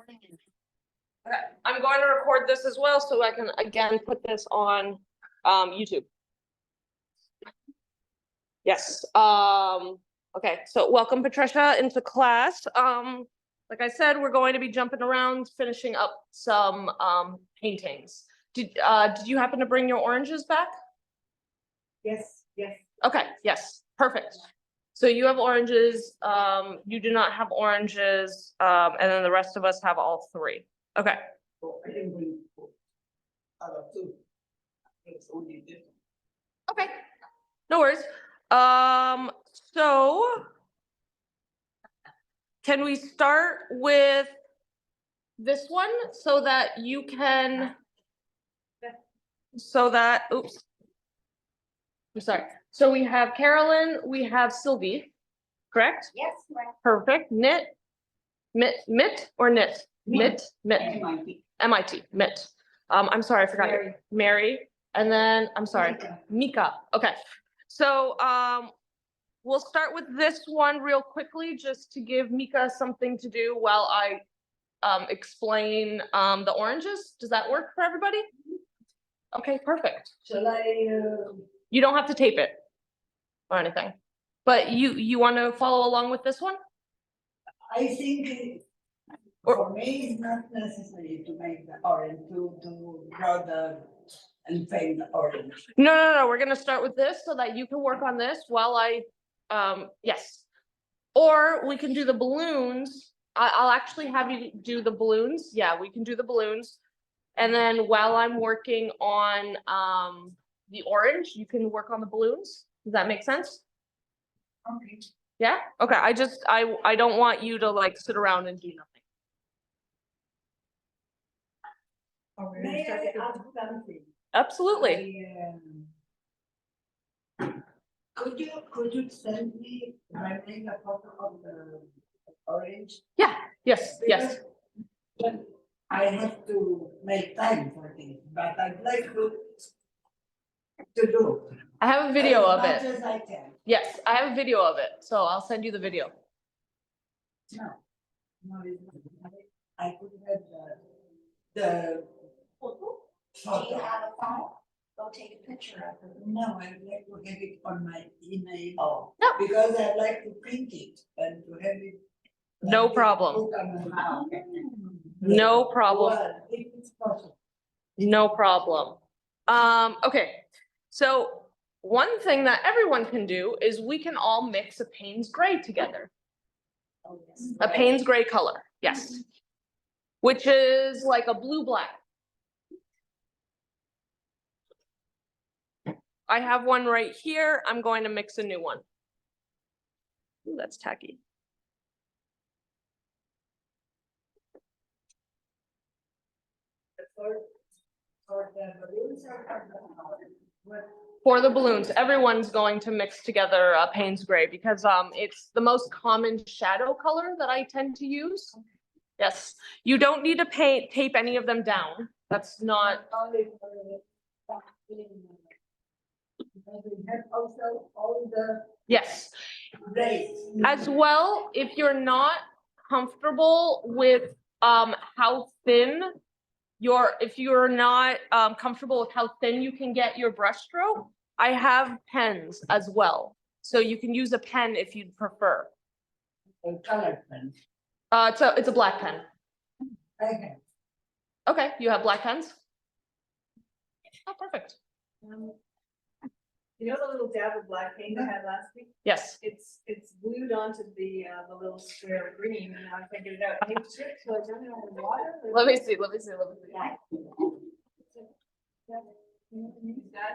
Okay, I'm going to record this as well, so I can again put this on YouTube. Yes. Okay, so welcome Patricia into class. Like I said, we're going to be jumping around, finishing up some paintings. Did you happen to bring your oranges back? Yes, yes. Okay, yes, perfect. So you have oranges, you do not have oranges, and then the rest of us have all three. Okay. Oh, I didn't bring other two. It's only different. Okay, no worries. So can we start with this one so that you can, oops. I'm sorry. So we have Carolyn, we have Sylvie, correct? Yes, correct. Perfect. Knit, Mitt or knit? Mitt. MIT, Mitt. I'm sorry, I forgot. Mary. And then, I'm sorry, Mika. Okay. So we'll start with this one real quickly, just to give Mika something to do while I explain the oranges. Does that work for everybody? Okay, perfect. Shall I? You don't have to tape it or anything, but you want to follow along with this one? I think for me it's not necessary to make the orange to draw the and paint the orange. No. We're gonna start with this so that you can work on this while I, yes. Or we can do the balloons. I'll actually have you do the balloons. Yeah, we can do the balloons. And then while I'm working on the orange, you can work on the balloons. Does that make sense? Okay. Yeah? Okay, I don't want you to like sit around and do nothing. May I ask something? Absolutely. Could you send me a photo of the orange? Yeah, yes. But I have to make time for this, but I'd like to do. I have a video of as it. much as I can. Yes, I have a video of it, so I'll send you the video. No, it's not. I could have the Do you photo. have a phone? Go take a picture of it. No, I'd like to have it on my email. Oh. No. Because I'd like to print it and to have it. No problem. No problem. Well, if it's possible. No problem. Okay, so one thing that everyone can do is we can all mix a Payne's gray together. Oh, yes. A Payne's gray color, yes. Which is like a blue-black. I have one right here. I'm going to mix a new one. Ooh, that's tacky. For the balloons, everyone's going to mix together a Payne's gray because it's the most common shadow color that I tend to use. Yes, you don't need to tape any of them down. That's not. Also all the Yes. rays. As well, if you're not comfortable with how thin if you're not comfortable with how thin you can get your brush stroke, I have pens as well. So you can use a pen if you'd prefer. A color pen. It's a black pen. Okay. Okay, you have black pens? Oh, perfect. You know the little dab of black paint I had last week? Yes. It's glued onto the little square of green, and now I figured it out. I need to check, so I don't know the water. Let me see. Yeah.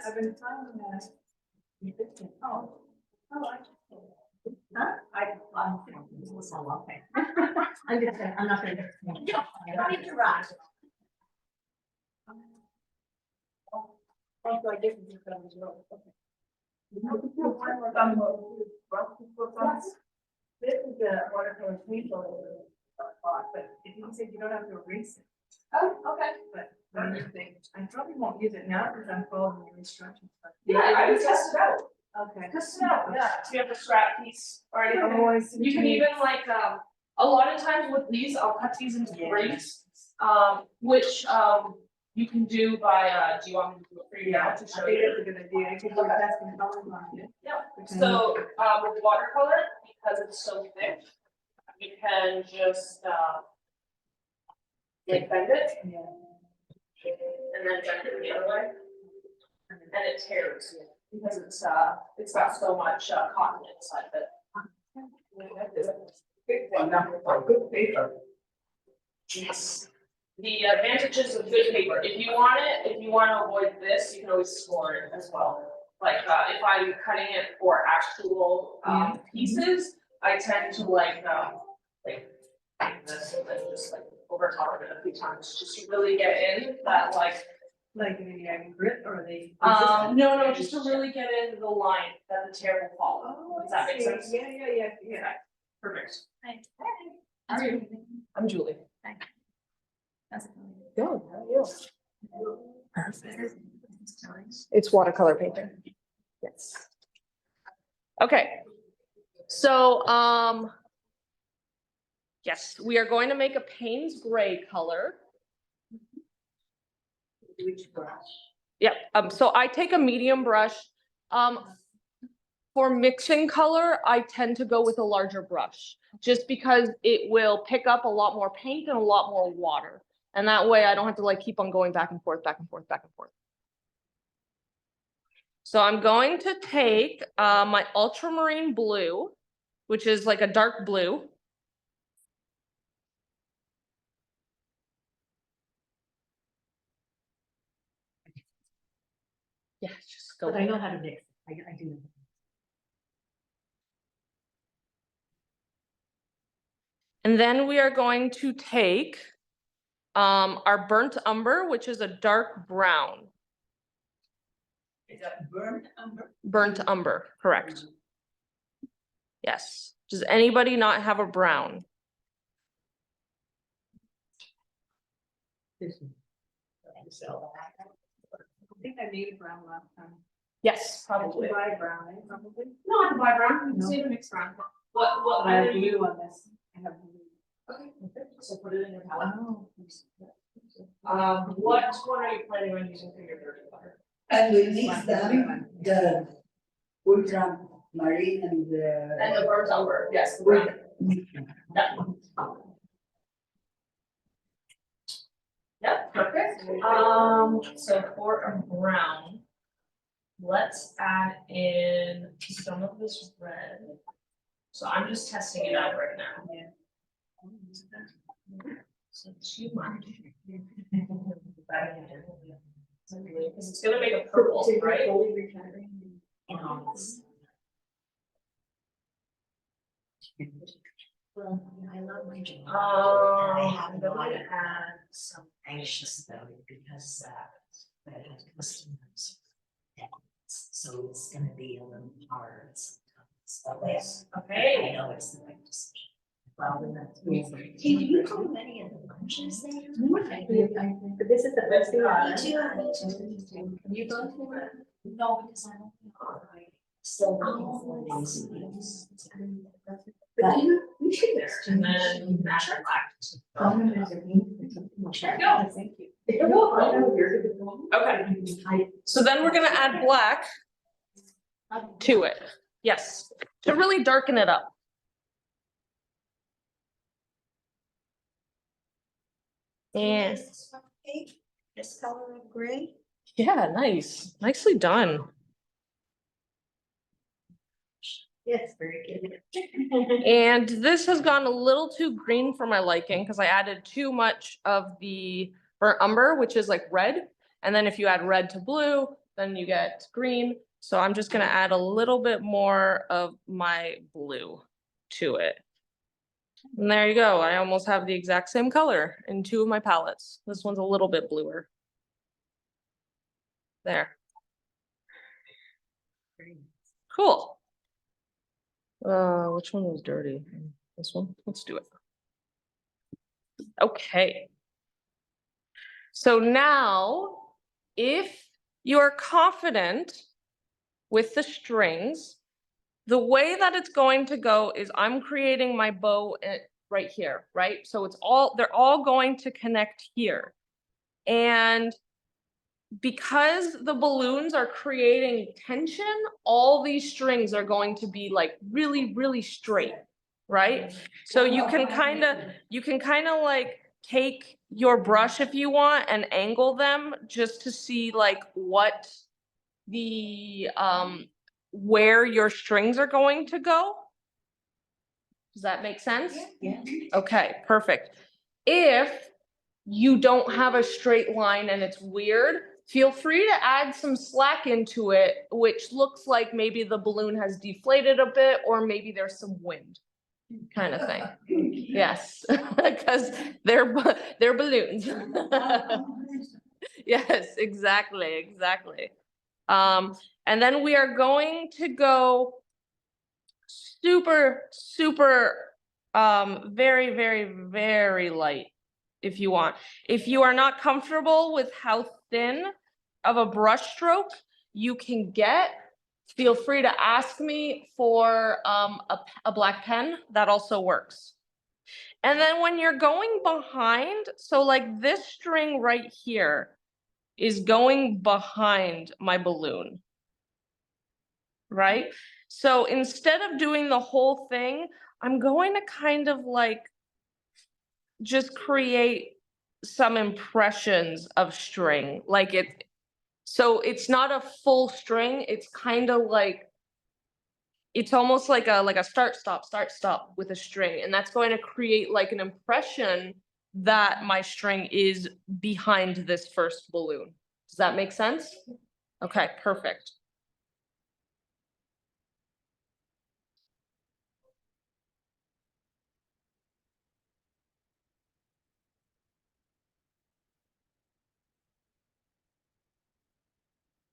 I've been trying that. Oh, Huh? Okay. I'm not gonna. You don't need to rush. also I didn't do that as well. Okay. This is the watercolor paint roller, but if you said you don't have to erase it. Oh, okay. But what do you think? I probably won't use it now because I'm following your instructions. But Yeah, I would test it out. okay. Test it out. Yeah. Do you have a scrap piece or anything? Oh, I see. You can even like A lot of times with these, I'll cut these into rings, which, you can do by, do you want me to do it for you now to I show think you? that's a good idea. I think we're testing colors on it. Yeah, so, with watercolor, because it's so thick, you can just, like bend it, Yeah. and then bend it the other way, and it tears, because it's got so much, cotton inside of it. Big one, now, for good paper. Yes. The advantages of good paper, if you want to avoid this, you can always score it as well. Like, if I'm cutting it for actual, pieces, I tend to like this, and then just like over top of it a few times, just to really get in that like. Like the grit or the. No, just to really get into the line that the tear will follow. Oh, Does that make sense? Yeah. Perfect. Hi. How are you? I'm Julie. That's Good, how are you? Perfect. It's watercolor painting. Yes. Okay. So, yes, we are going to make a Payne's gray color. Which brush? Yep, so I take a medium brush. For mixing color, I tend to go with a larger brush, just because it will pick up a lot more paint and a lot more water. And that way I don't have to like keep on going back and forth, back and forth, back and forth. So I'm going to take my ultramarine blue, which is like a dark blue. Yeah, just go. But I know how to mix. I do. And then we are going to take our burnt umber, which is a dark brown. Is that burnt umber? Burnt umber, correct. Yes. Does anybody not have a brown? So, I think I made a brown last time. Yes, I probably. should buy brown, probably. No, I can buy brown. You can No. see the mixed brown. What But I have are you? blue on this. I have blue. Okay, so put it in your palette. Oh. What one are you planning on using for your dirty color? and we mix them, the ultramarine and And the. the burnt umber, yes, the brown. That one. Yep, perfect. So for a brown, let's add in some of this red. So I'm just testing it out right now. Yeah. So too much. Because it's gonna make a purple, right? Well, I love my job. I'm going to add some. Anxious about it because I have customers. So it's gonna be a little hard sometimes. But yes, I Okay. know it's the right decision. Well, then that's. Hey, do you go to any of the lunches there? But this is the first thing. Me too. You go to it? No, because I don't know. Still looking for these meals. But you should. And then add Sure. black. Sure. Go. Thank you. Okay. So then we're gonna add black to it. Yes, to really darken it up. And This color of gray? yeah, nice. Nicely done. Yes, very good. And this has gone a little too green for my liking because I added too much of the burnt umber, which is like red. And then if you add red to blue, then you get green. So I'm just gonna add a little bit more of my blue to it. And there you go. I almost have the exact same color in two of my palettes. This one's a little bit bluer. There. Cool. Which one was dirty? This one? Let's do it. Okay. So now, if you're confident with the strings, the way that it's going to go is I'm creating my bow right here, right? So they're all going to connect here. And because the balloons are creating tension, all these strings are going to be like really, really straight, right? So you can kind of like take your brush if you want and angle them just to see like what the where your strings are going to go. Does that make sense? Yeah. Okay, perfect. If you don't have a straight line and it's weird, feel free to add some slack into it, which looks like maybe the balloon has deflated a bit, or maybe there's some wind kind of thing. Yes, because they're balloons. Yes, exactly. And then we are going to go super, very, very, very light if you want. If you are not comfortable with how thin of a brush stroke you can get, feel free to ask me for a black pen. That also works. And then when you're going behind, so like this string right here is going behind my balloon, right? So instead of doing the whole thing, I'm going to kind of like just create some impressions of string, like it. So it's not a full string. It's kind of like, it's almost like a start, stop with a string. And that's going to create like an impression that my string is behind this first balloon. Does that make sense? Okay, perfect.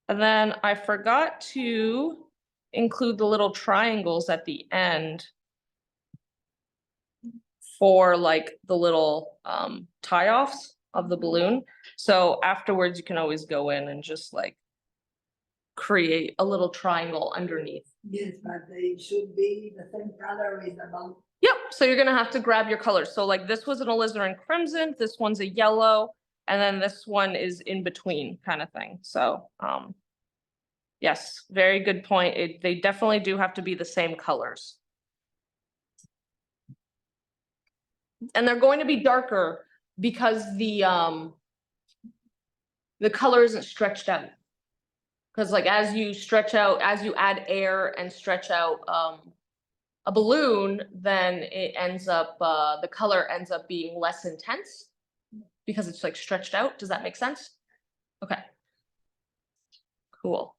And then I forgot to include the little triangles at the end for like the little tie-offs of the balloon. So afterwards, you can always go in and just like create a little triangle underneath. Yes, but they should be the same color with the bump. Yep, so you're gonna have to grab your colors. So like this was an alizarin crimson, this one's a yellow, and then this one is in between kind of thing. So yes, very good point. They definitely do have to be the same colors. And they're going to be darker because the color isn't stretched out. Because like as you stretch out, as you add air and stretch out a balloon, then it ends up, the color ends up being less intense because it's like stretched out. Does that make sense? Okay. Cool.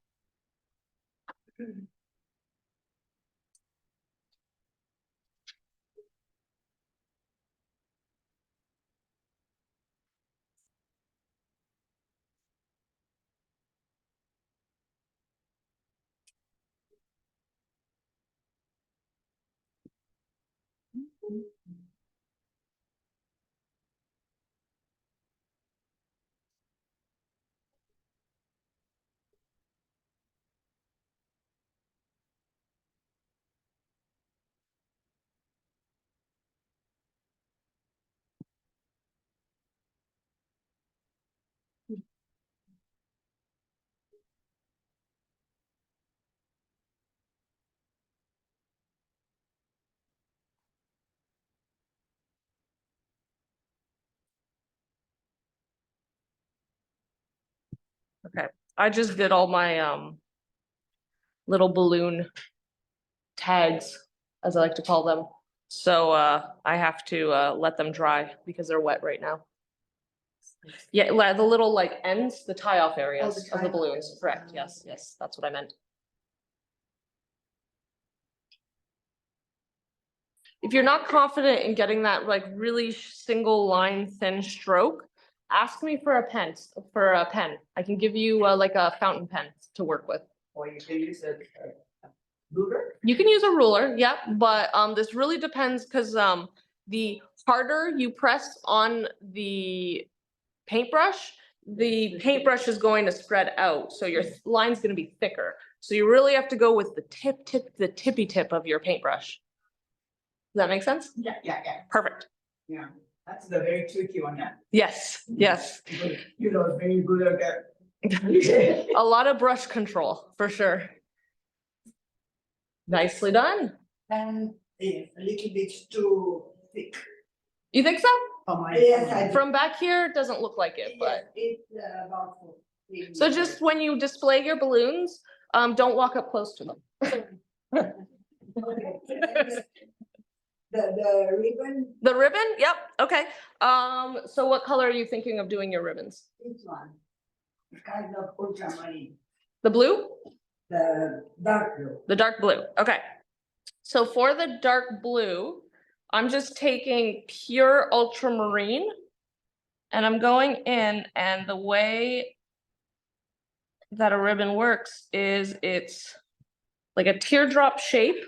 Okay, I just did all my little balloon tags, as I like to call them. So I have to let them dry because they're wet right now. Yeah, the little like ends, the tie-off areas of the balloons, correct, yes, that's what I meant. If you're not confident in getting that like really single line thin stroke, ask me for a pen, I can give you like a fountain pen to work with. Or you can use a ruler. You can use a ruler, yeah, but this really depends because the harder you press on the paintbrush, the paintbrush is going to spread out, so your line's going to be thicker. So you really have to go with the tippy tip of your paintbrush. that make sense? Yeah, yeah, yeah, Perfect. yeah. That's the very tricky one, yeah. Yes, yes. You know, very good at that. A lot of brush control, for sure. Nicely done. And a little bit too thick. You think so? For my. Yes, I do. From back here, it doesn't look like it, but. It's about. So just when you display your balloons, don't walk up close to them. Okay. The ribbon, The ribbon? Yep, okay. So what color are you thinking of doing your ribbons? this one, it's kind of ultramarine, The blue? the dark blue. The dark blue, okay. So for the dark blue, I'm just taking pure ultramarine and I'm going in, and the way that a ribbon works is it's like a teardrop shape.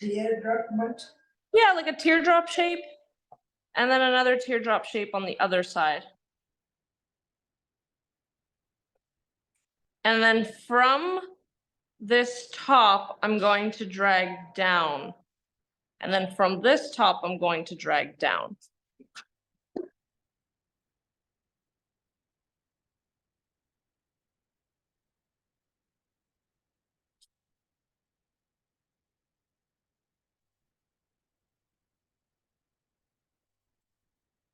Teardrop much? Yeah, like a teardrop shape. And then another teardrop shape on the other side. And then from this top, I'm going to drag down. And then from this top, I'm going to drag down.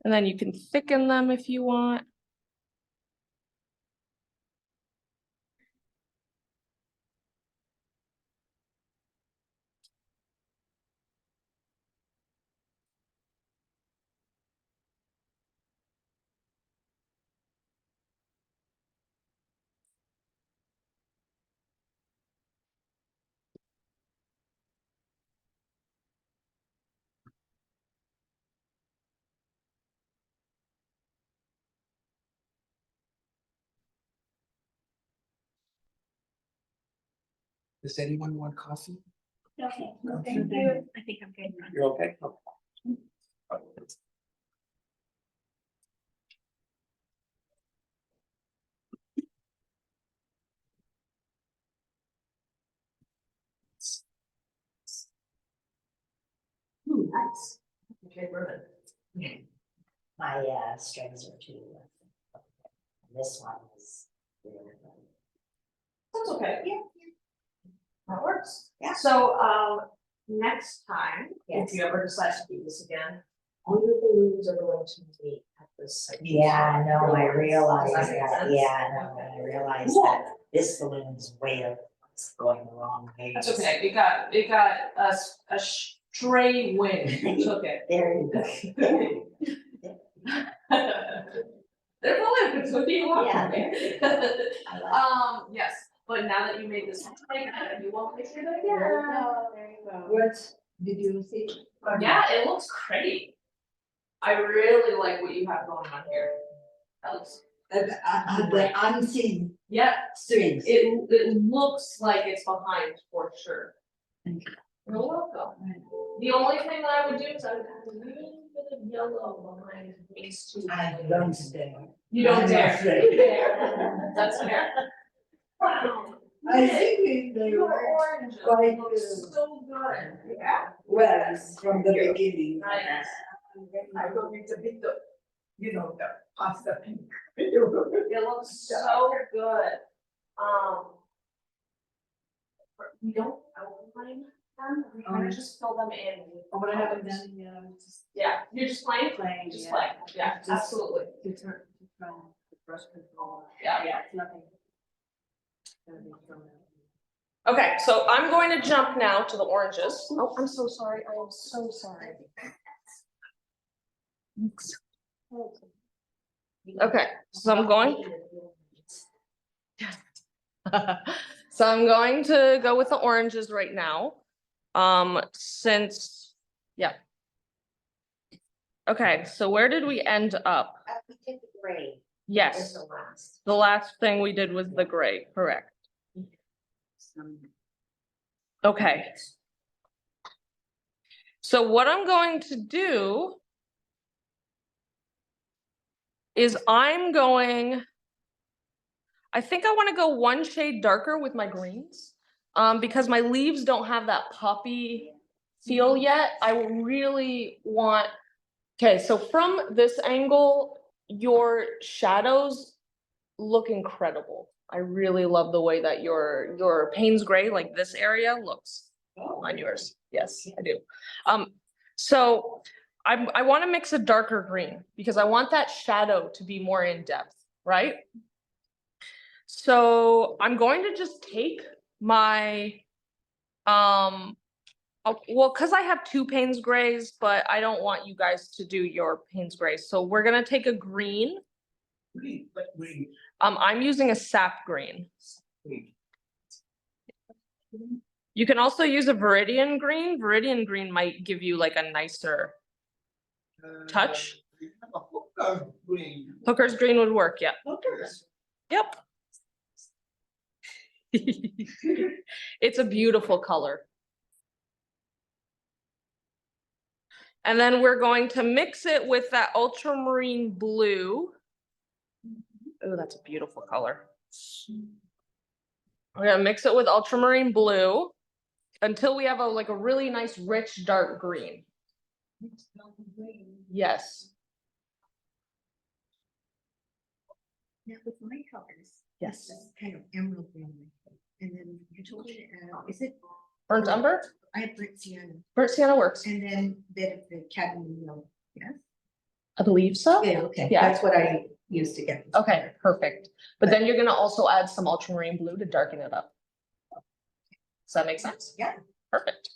And then you can thicken them if you want. Does anyone want coffee? Okay, thank you. I think I'm good. You're okay? Ooh, nice. Okay, ribbon. My strings are too. This one is. That's okay. Yeah. That works. Yeah. So, next time, Yes. if you ever decide to do this again, all your balloons are going to meet at this site. Yeah, I know, I realize Does that make that, sense? yeah, I know, I realize Cool. that this balloon's way up, it's going the wrong way. That's okay, it got a stray wind, took it. There you go. They're balloons, what do you want? Yeah. I like Yes, but now that you made this mistake, you won't make it There you again. go, there you go. What did you see? Yeah, it looks great. I really like what you have going on here. That looks, The unseen yeah, strings. it looks like it's behind for sure. Thank You're welcome. The only thing that I would do is I would add a little bit of yellow behind these two. I don't dare. You don't I'm dare. afraid. You dare. That's fair. Wow. I think they Your were oranges quite, look so good. Yeah. well from the beginning. Nice. I don't need a bit of, you know, the pasta pink. It looks so good. We don't outline them, we kind of just fill them in. with Oh, colors. just Yeah, you're just playing, playing. just play, yeah, absolutely, To turn, the brush control. yeah. It's nothing. Gonna be thrown out. Okay, so I'm going to jump now to the oranges. Oh, I'm so sorry. I am so sorry. Okay, so I'm going. So I'm going to go with the oranges right now. Since, yeah. Okay, so where did we end up? We did the gray. Was Yes, the last. the last thing we did was the gray, correct? Okay. So what I'm going to do is I think I want to go one shade darker with my greens, because my leaves don't have that poppy feel yet. I really want, okay, so from this angle, your shadows look incredible. I really love the way that your Payne's gray, like this area, looks on yours. Yes, I do. So I want to mix a darker green because I want that shadow to be more in depth, right? So I'm going to just take my, well, because I have two Payne's grays, but I don't want you guys to do your Payne's grays. So we're gonna take a green. Green, but green. I'm using a sap green. Green. You can also use a Viridian green. Viridian green might give you like a nicer touch. We have a hooker green. Hooker's green would work, yeah. Hookers. Yep. It's a beautiful color. And then we're going to mix it with that ultramarine blue. Oh, that's a beautiful color. We're gonna mix it with ultramarine blue until we have a really nice rich dark green. Yes. Now with my colors. Yes. it's Kind of emerald green. And then you told me to add, is it, Burnt umber? I have burnt sienna, Burnt sienna works. and then the cadmium yellow, yes? I believe so. Yeah, okay, Yeah. that's what I used to get. Okay, perfect. But then you're gonna also add some ultramarine blue to darken it up. Does that make sense? Yeah. Perfect.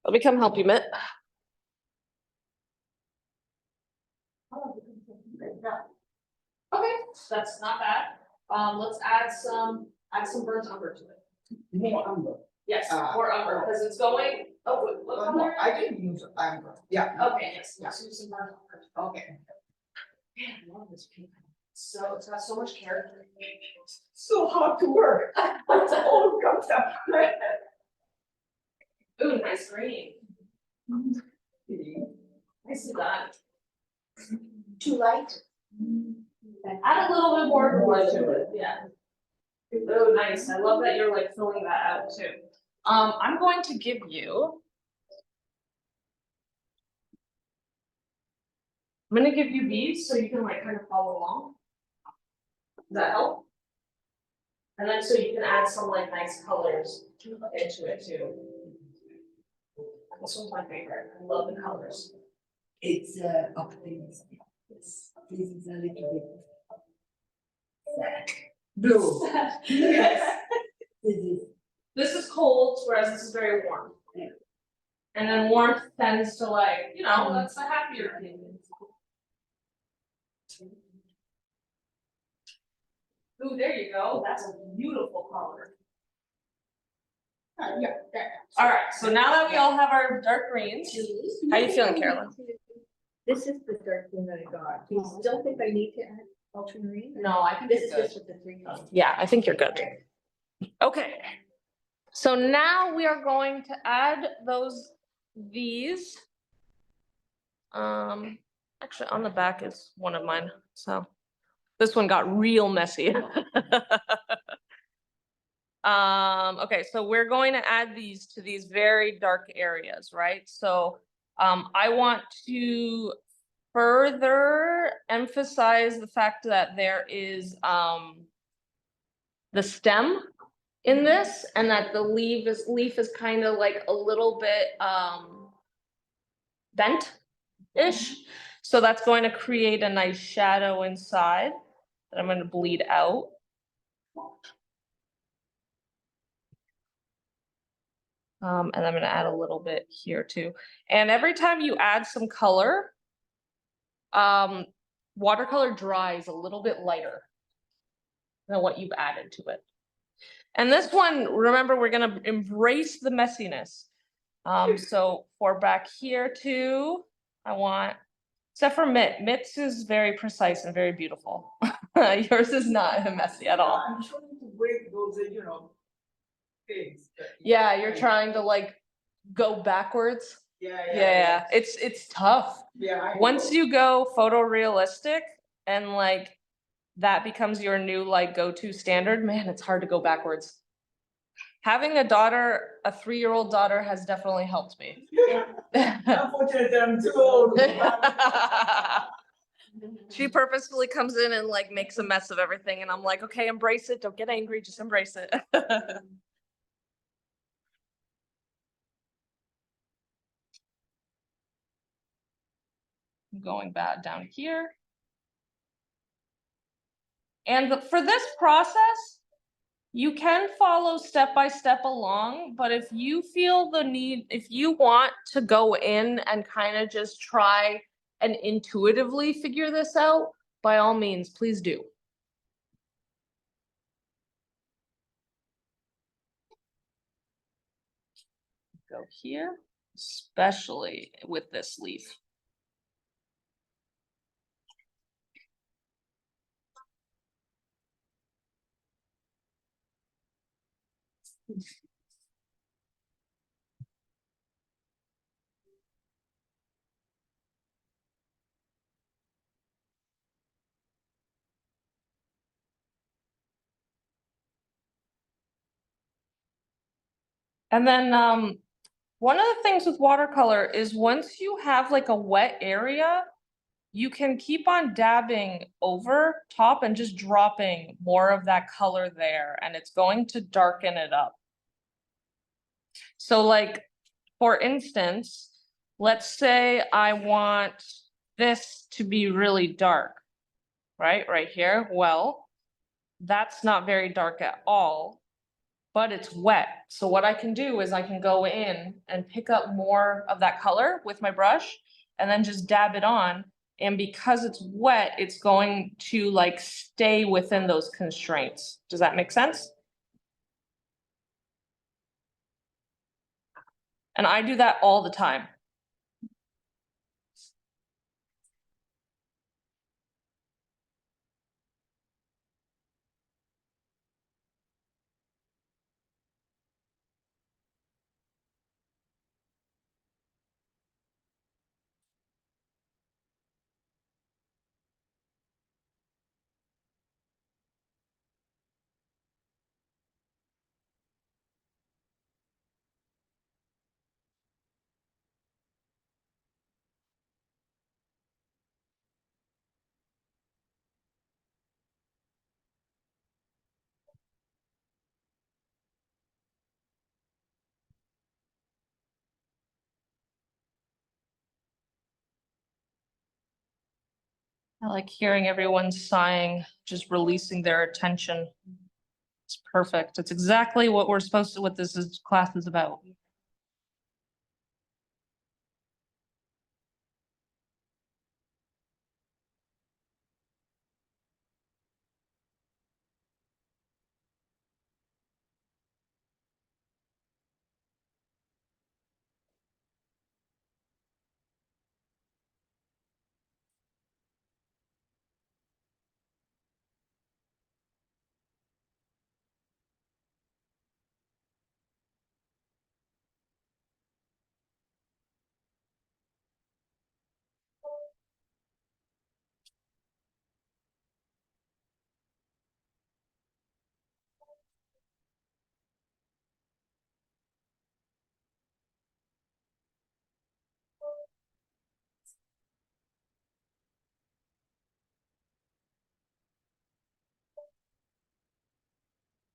Let me come help you, Mitt. Okay, that's not bad. Let's add some burnt umber to it. More amber. Yes, more umber, because it's going, oh, wait, what No, color? I didn't use amber. Yeah. Okay, yes, let's use some burnt umber. Okay. Man, I love this paper. So, it's got so much character. So hard to work. It's all comes up. Ooh, nice green. Nicely done. Too light? Add a little bit more blue to it, yeah. Oh, nice. I love that you're like filling that out too. I'm going to give you. I'm gonna give you these so you can like kind of follow along. Does that help? And then so you can add some like nice colors into it too. This one's my favorite. I love the colors. It's optimistic. This is a little bit blue. Yes. This is This is cold, whereas this is very warm. Yeah. And then warmth tends to like, that's the happier thing. Ooh, there you go. That's a beautiful color. yeah. All right, so now that we all have our dark greens, how you feeling, Carolyn? This is the dark green that I got. Do you still think I need to add ultramarine? No, I think This it's is good. just with the three. Yeah, I think you're good. Okay. So now we are going to add these. Actually on the back is one of mine, so this one got real messy. Okay, so we're going to add these to these very dark areas, right? So I want to further emphasize the fact that there is the stem in this, and that the leaf is kind of like a little bit bent-ish. So that's going to create a nice shadow inside that I'm going to bleed out. And I'm going to add a little bit here too. And every time you add some color, watercolor dries a little bit lighter than what you've added to it. And this one, remember, we're going to embrace the messiness. So for back here too, I want, except for Mitt's is very precise and very beautiful. Yours is not messy at all. I'm trying to break those, things. But Yeah, you're trying to like go backwards. Yeah, it's tough. Yeah. I Once know. you go photorealistic and like that becomes your new like go-to standard, man, it's hard to go backwards. Having a daughter, a 3-year-old daughter has definitely helped me. Unfortunately, I'm too old. She purposefully comes in and like makes a mess of everything and I'm like, okay, embrace it, don't get angry, just embrace it. Going back down here. And for this process, you can follow step by step along, but if you feel the need, if you want to go in and kind of just try and intuitively figure this out, by all means, please do. Go here, especially with this leaf. And then one of the things with watercolor is once you have like a wet area, you can keep on dabbing over top and just dropping more of that color there, and it's going to darken it up. So like, for instance, let's say I want this to be really dark, right here. Well, that's not very dark at all, but it's wet. So what I can do is I can go in and pick up more of that color with my brush and then just dab it on. And because it's wet, it's going to like stay within those constraints. Does that make sense? And I do that all the time. I like hearing everyone sighing, just releasing their attention. It's perfect. It's exactly what we're supposed to, what class is about.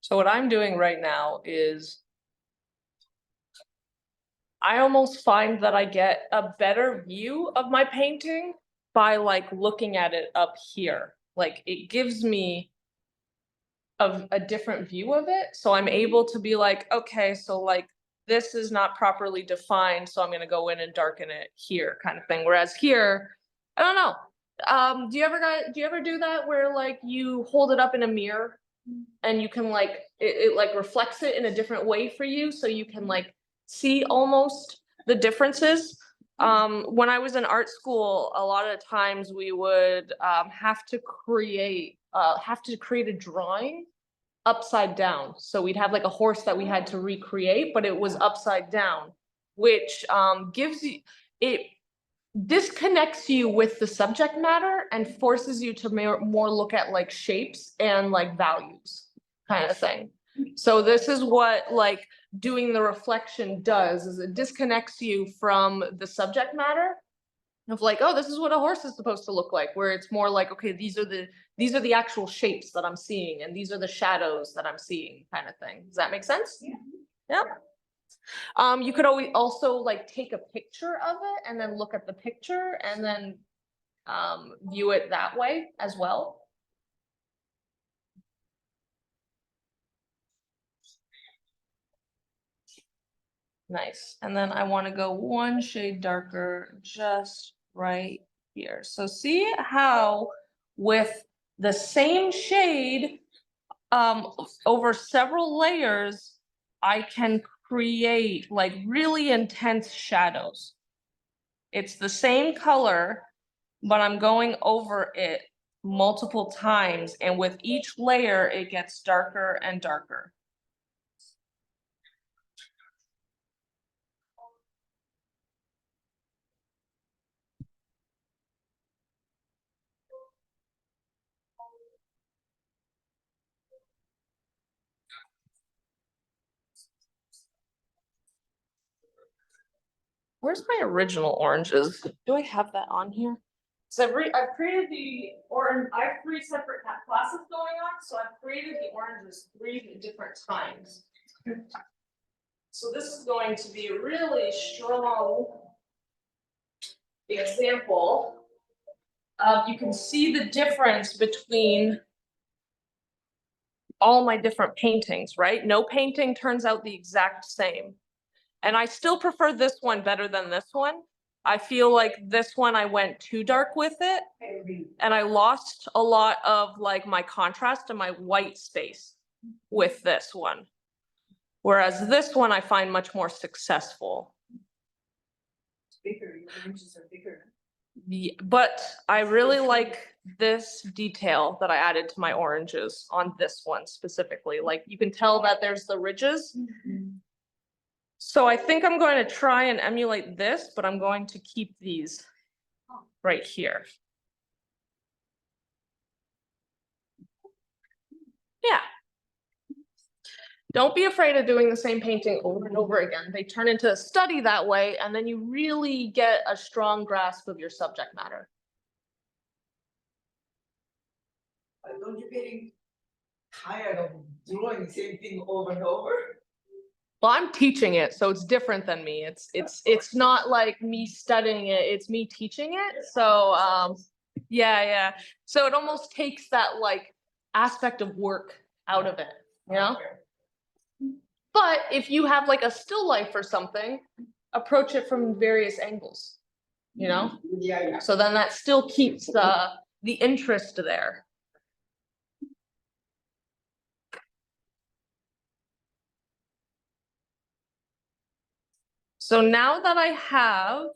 So what I'm doing right now is I almost find that I get a better view of my painting by like looking at it up here. Like it gives me a different view of it. So I'm able to be like, okay, so like this is not properly defined, so I'm gonna go in and darken it here kind of thing. Whereas here, I don't know. Do you ever do that where like you hold it up in a mirror and you can like it like reflects it in a different way for you so you can like see almost the differences? When I was in art school, a lot of times we would have to create a drawing upside down. So we'd have like a horse that we had to recreate, but it was upside down, which gives you, it disconnects you with the subject matter and forces you to more look at like shapes and like values kind of thing. So this is what like doing the reflection does, is it disconnects you from the subject matter of like, oh, this is what a horse is supposed to look like, where it's more like, okay, these are the actual shapes that I'm seeing, and these are the shadows that I'm seeing, kind of thing. Does that make sense? Yeah. You could always also like take a picture of it and then look at the picture and then view it that way as well. Nice. And then I want to go one shade darker just right here. So see how with the same shade over several layers, I can create like really intense shadows. It's the same color, but I'm going over it multiple times, and with each layer, it gets darker and darker. Where's my original oranges? Do I have that on here? So I've created the orange, I have 3 separate classes going on, so I've created the oranges 3 different times. So this is going to be a really strong example. You can see the difference between all my different paintings, right? No painting turns out the exact same. And I still prefer this one better than this one. I feel like this one I went too dark with it, and I lost a lot of like my contrast and my white space with this one. Whereas this one I find much more successful. Bigger, your oranges are bigger. Yeah, but I really like this detail that I added to my oranges on this one specifically. Like you can tell that there's the ridges. So I think I'm going to try and emulate this, but I'm going to keep these right here. Yeah. Don't be afraid of doing the same painting over and over again. They turn into a study that way, and then you really get a strong grasp of your subject matter. Don't you getting tired of drawing the same thing over and over? Well, I'm teaching it, so it's different than me. It's not like me studying it, it's me teaching it. So yeah. So it almost takes that like aspect of work out of it, you know? But if you have like a still life or something, approach it from various angles, you know? Yeah. So then that still keeps the interest there. So now that I have,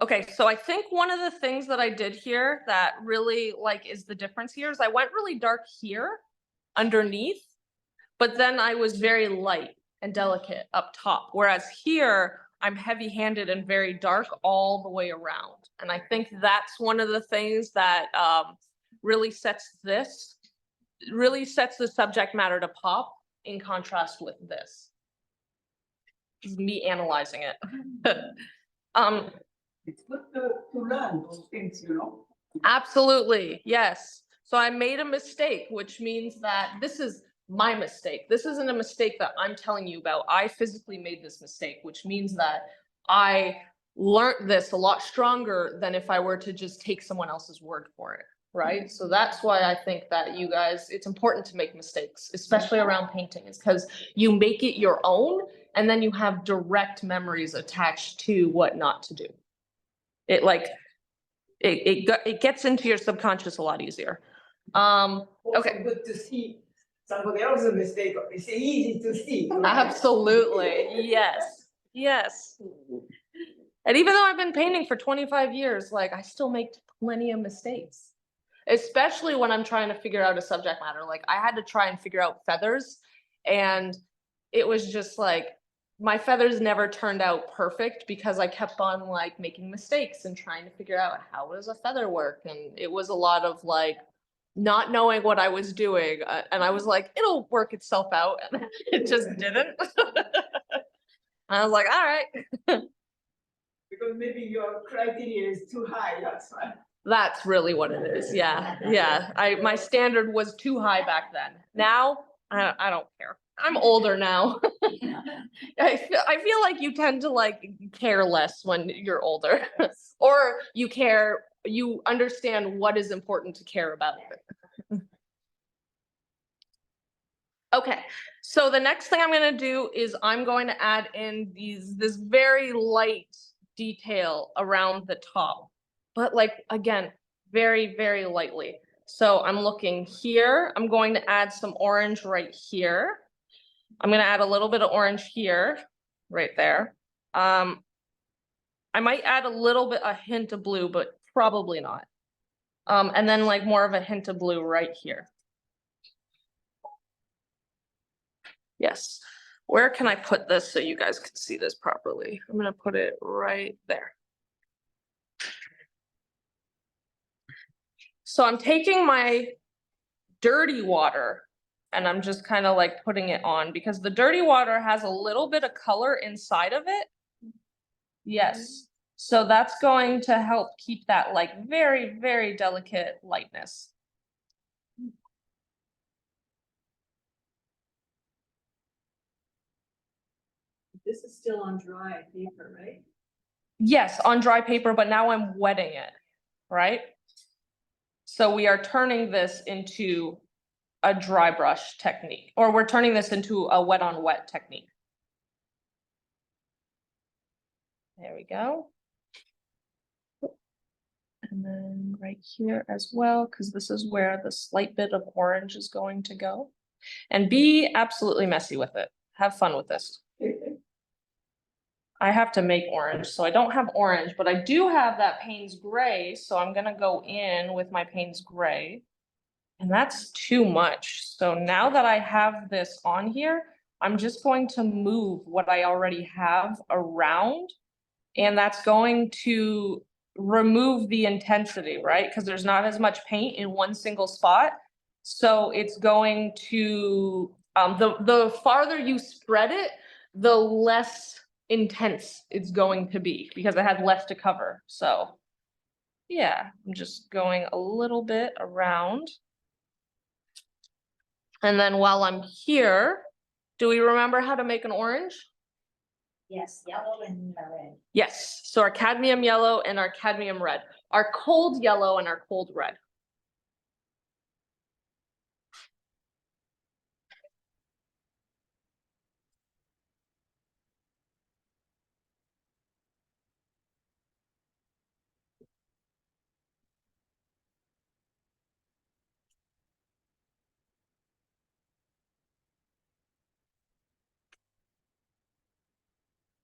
okay, so I think one of the things that I did here that really like is the difference here is I went really dark here underneath, but then I was very light and delicate up top. Whereas here, I'm heavy-handed and very dark all the way around. And I think that's one of the things that really sets the subject matter to pop in contrast with this. This is me analyzing it. It's good to learn those things, you know? Absolutely, yes. So I made a mistake, which means that this is my mistake. This isn't a mistake that I'm telling you about. I physically made this mistake, which means that I learned this a lot stronger than if I were to just take someone else's word for it, right? So that's why I think that you guys, it's important to make mistakes, especially around painting, is because you make it your own, and then you have direct memories attached to what not to do. It like, it gets into your subconscious a lot easier. Also Okay. good to see somebody else's mistake. It's easy to see. Absolutely, yes. And even though I've been painting for 25 years, like I still make plenty of mistakes. especially when I'm trying to figure out a subject matter. Like I had to try and figure out feathers, and it was just like my feathers never turned out perfect because I kept on like making mistakes and trying to figure out how does a feather work, and it was a lot of like not knowing what I was doing, and I was like, it'll work itself out, and it just didn't. I was like, all right. Because maybe your criteria is too high, that's why. That's really what it is. Yeah, yeah. My standard was too high back then. Now, I don't care. I'm older now. I feel like you tend to like care less when you're older, or you understand what is important to care about. Okay, so the next thing I'm gonna do is I'm going to add in this very light detail around the top, but like, again, very, very lightly. So I'm looking here, I'm going to add some orange right here. I'm gonna add a little bit of orange here, right there. I might add a hint of blue, but probably not. And then like more of a hint of blue right here. Yes. Where can I put this so you guys can see this properly? I'm gonna put it right there. So I'm taking my dirty water and I'm just kind of like putting it on because the dirty water has a little bit of color inside of it. Yes. So that's going to help keep that like very, very delicate lightness. This is still on dry paper, right? Yes, on dry paper, but now I'm wetting it, right? So we are turning this into a dry brush technique, or we're turning this into a wet on wet technique. There we go. And then right here as well, because this is where the slight bit of orange is going to go. And be absolutely messy with it. Have fun with this. I have to make orange, so I don't have orange, but I do have that Payne's gray, so I'm gonna go in with my Payne's gray. And that's too much. So now that I have this on here, I'm just going to move what I already have around. And that's going to remove the intensity, right? Because there's not as much paint in one single spot. So it's going to, the farther you spread it, the less intense it's going to be because it has less to cover. So yeah, I'm just going a little bit around. And then while I'm here, do we remember how to make an orange? Yes, yellow and red. Yes, so our cadmium yellow and our cadmium red, our cold yellow and our cold red.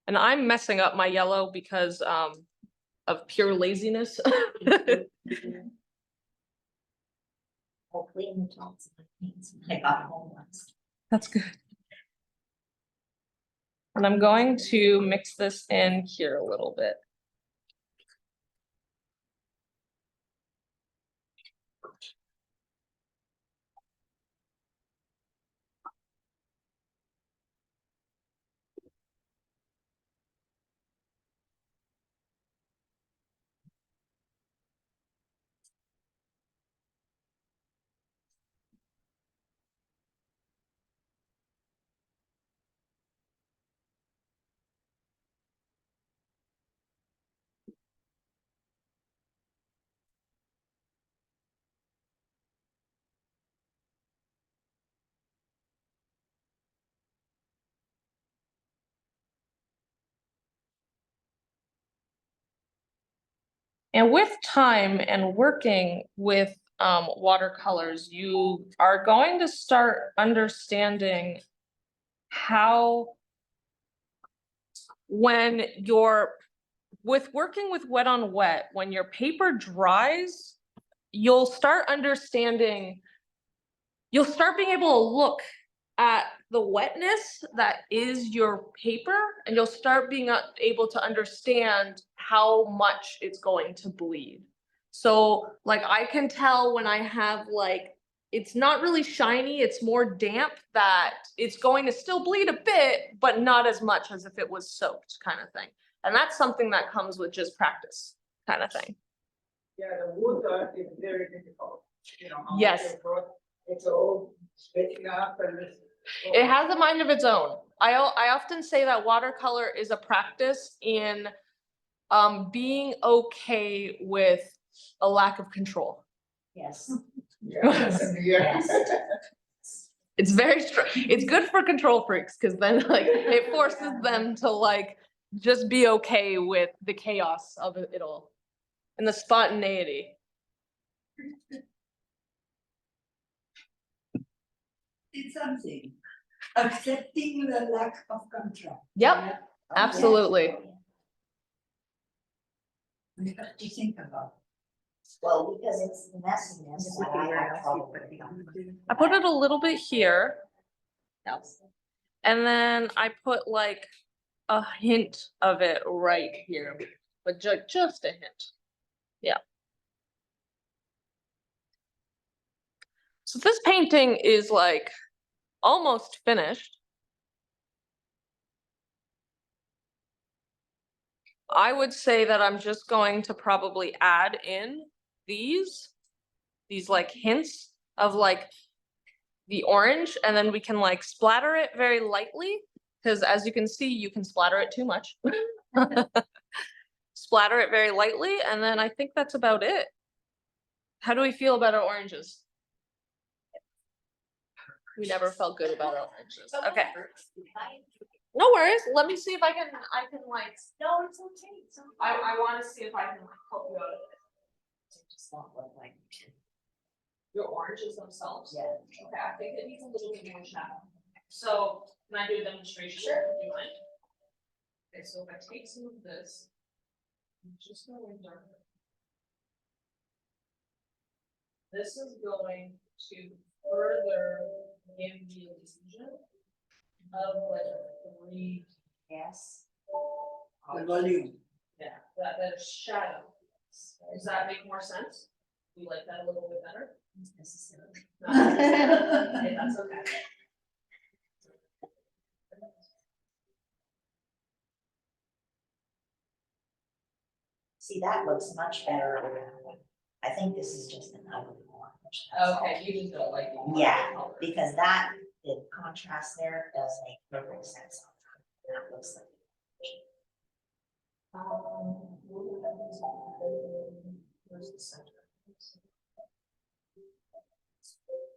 And I'm messing up my yellow because of pure laziness. I'll clean the tops of my paints. I got home once. That's good. And I'm going to mix this in here a little bit. And with time and working with watercolors, you are going to start understanding how when you're working with wet on wet, when your paper dries, you'll start understanding, you'll start being able to look at the wetness that is your paper, and you'll start being able to understand how much it's going to bleed. So like I can tell when I have like, it's not really shiny, it's more damp, that it's going to still bleed a bit, but not as much as if it was soaked, kind of thing. And that's something that comes with just practice, kind of thing. Yeah, the water is very difficult, you know. how Yes. much you brought, it's all splitting up and it's. It has a mind of its own. I often say that watercolor is a practice in being okay with a lack of control. Yes. Yes, yes. It's very it's good for control freaks, because then like it forces them to like just be okay with the chaos of it all and the spontaneity. It's something, accepting the lack of control. Yep, absolutely. We have to think about. Well, because it's the messiness that I have trouble with. I put it a little bit here. And then I put like a hint of it right here, but just a hint. Yeah. So this painting is like almost finished. I would say that I'm just going to probably add in these like hints of like the orange, and then we can like splatter it very lightly, because as you can see, you can splatter it too much. Splatter it very lightly, and then I think that's about it. How do we feel about our oranges? We never felt good about our oranges. Okay, no worries. Let me see if I can like, No, it's okay. It's okay. I want to see if I can like help you out of it. It just don't look like. Your oranges themselves? Yeah. Okay, I think it needs a little bit more shadow. So can I do a demonstration? Sure. Do you mind? Okay, so if I take some of this, I'm just going darker. This is going to further give the illusion of like a 3. Yes. The volume. Yeah, that is shadow. Does that make more sense? Do you like that a little bit better? It's necessary. No, okay, that's okay. See, that looks much better. I think this is just an ugly orange. that's all. Okay, you just don't like the orange Yeah, color. because that, the contrast there does make perfect sense. That looks like. Where's the center?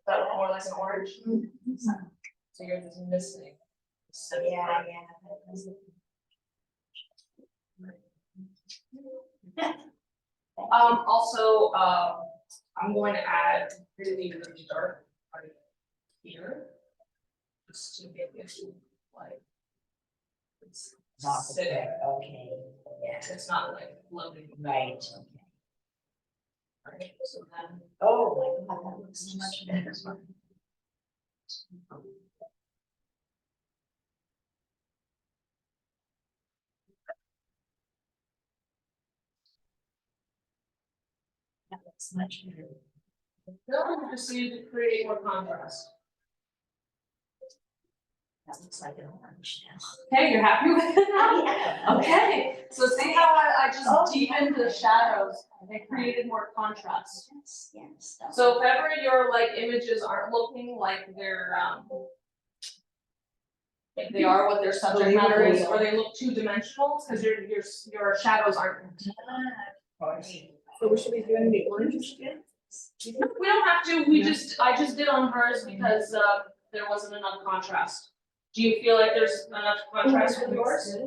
That look more like an orange? So you're just missing. the center part. Also, I'm going to add really dark right here. Just to make it like. It's Not the sitting. okay, yeah, It's not like floating. right, okay. Right, so then. Oh my God, that looks so much better. That looks much better. Now we just need to create more contrast. That looks like an orange now. Okay, you're happy with it now? Yeah. Okay, so see how I Oh, just deepened the shadows and created more contrast. Yes, yes. that So if ever your like images aren't looking like they're if they are what their subject matter is, or they look two dimensional, because your shadows aren't. So we should be doing the oranges again? We don't have to, I just did on hers because there wasn't enough contrast. Do you feel like there's enough contrast with yours? It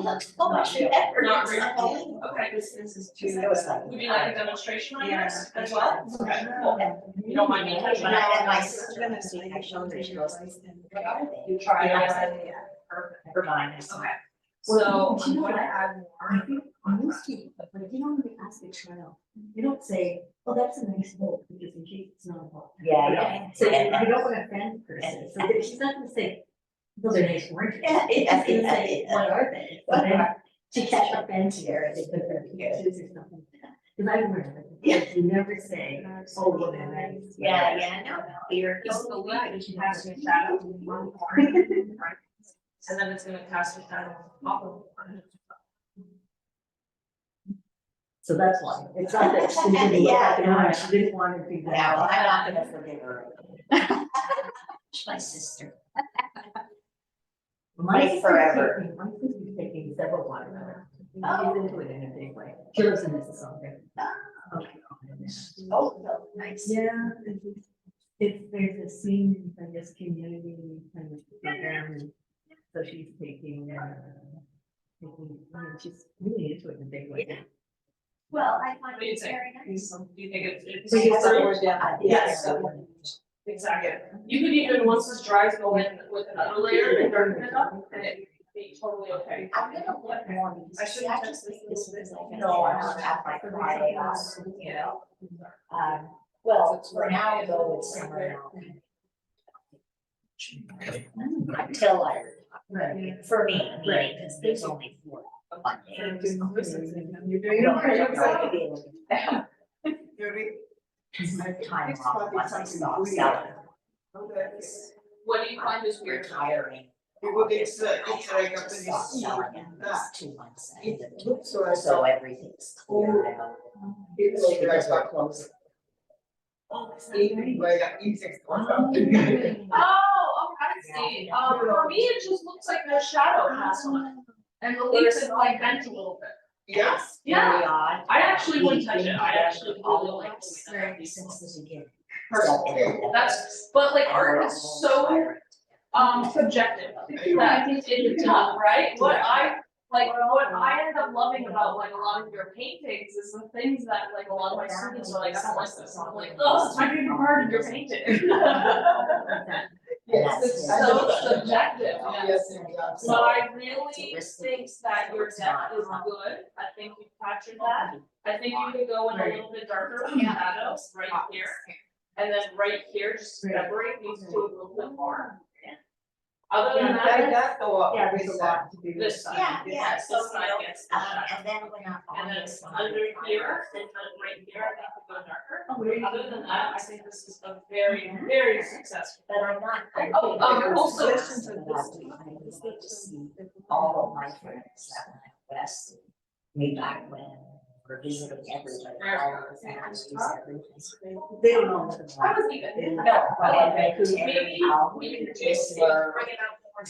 looks so much better. Not It's really. unbelievable. Okay. This is too. It was like. Would you like a demonstration on yours Yeah. as well? Okay, cool. You don't mind me touching When I it? had my I'm sister, gonna see. I showed her, she goes, what are they? You try And I it. said, yeah, perfect, never mind. I said, Okay. So I'm going to add more Most people, but you know, when they ask a child, they don't say, oh, that's a nice book, because in case it's not a book. Yeah. So you don't want to offend the person, so she's not gonna say, those are nice words. Yeah, She's yeah, gonna yeah, say, yeah. what are they? But then to catch offense here, they put their pictures or something like that. Because I learned that you never say, oh, well, they're nice. Yeah, no, you're It's the totally leaf, right. it has a shadow in one corner. And then it's gonna cast a shadow off of it. So that's why, it's not that she didn't look like an orange, she didn't want to be No, that. I'm not gonna forgive her. She's my sister. My sister's Forever. taking several watercolors. She's into it in a big way. She lives in Mississauga. Okay. Oh, no, nice. Yeah, there's a scene from this community kind of program, and so she's taking, she's really into it in a big way. Well, I What find do you it think? very nice. Do you think it's? So you it's- put the word down. Yes. Exactly. You could even, once this dries, go in with another layer and darken it up, and it'd be totally okay. I'm gonna look more because I see, shouldn't I touch just think this. this is like, no, I don't have my Friday off, you know? Well, for now, though, it's summer now. Until I, Right. for me, meaning, because there's only 4 Mondays. You're doing No, it. I'm not gonna be able to- Time off once I stop selling, What do you find is weird? retiring. It's like a Stop selling it, that. it's 2 months. It looks like So everything's cleared out. Because we're closing. eating like insects or something. Oh, okay, I see. For me, it just looks like there's shadow cast on it. And the leaf is like bent a little bit. Yes. Yeah. Very odd. I actually wouldn't touch it. We've been I actually together all really like of us the way that piece since the beginning. Personally, that's, but like art is so subjective. That it's tough, right? What I end up loving about like a lot of your paintings is the things that like a lot of my students are like, I don't like this. I'm like, oh, it's my favorite part of your painting. Yes, It's so subjective, yeah. Yes, exactly. But I really think that your depth is good. I think you captured that. I think you could go in a little bit darker with shadows right here. And then right here, just separate these two a little bit more. Other than Like that, that or? Yeah, there's a lot to do. this side. Yeah, yeah, This so, side gets the shadow. and then when I'm And on then this one. under here, and then right here, I think we go darker. Oh, really? Other than that, I think this is a very, very successful. But I'm not. Oh, also- I would like to see all of my friends that went out west, way back when, we're visiting everybody, all of the families, everything. They don't know. I was even. No, but I bet Maybe we can just Whistler, bring it out more.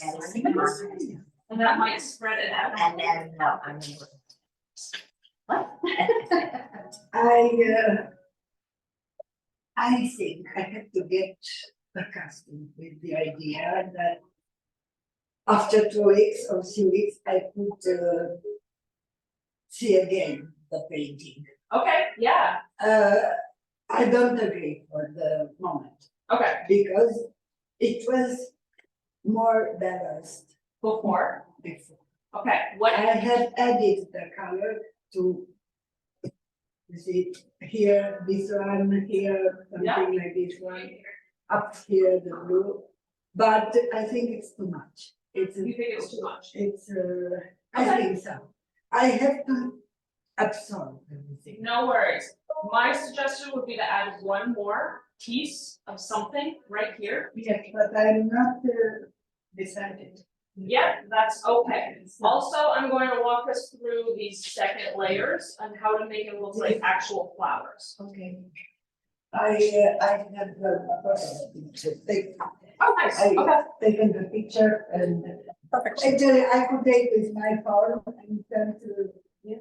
Madison, And that might spread it out. and then, no, I mean. What? I think I have to get accustomed with the idea that after 2 weeks or 3 weeks, I could see again the painting. Okay, yeah, I don't agree for the moment okay, because it was more balanced before, before. okay, what, I had added the color to, you see, here, this one, here, something like this one, up here, the blue. But I think it's too much. It's, you think it's too much? it's, I think so. I have to absorb everything. No worries. My suggestion would be to add one more piece of something right here. Yes, but I'm not decided. Yeah, that's okay. Also, I'm going to walk us through these second layers and how to make it look like actual flowers. Okay. I have take, Oh, nice, I okay. taken the picture and Perfect. actually I could take with my phone and send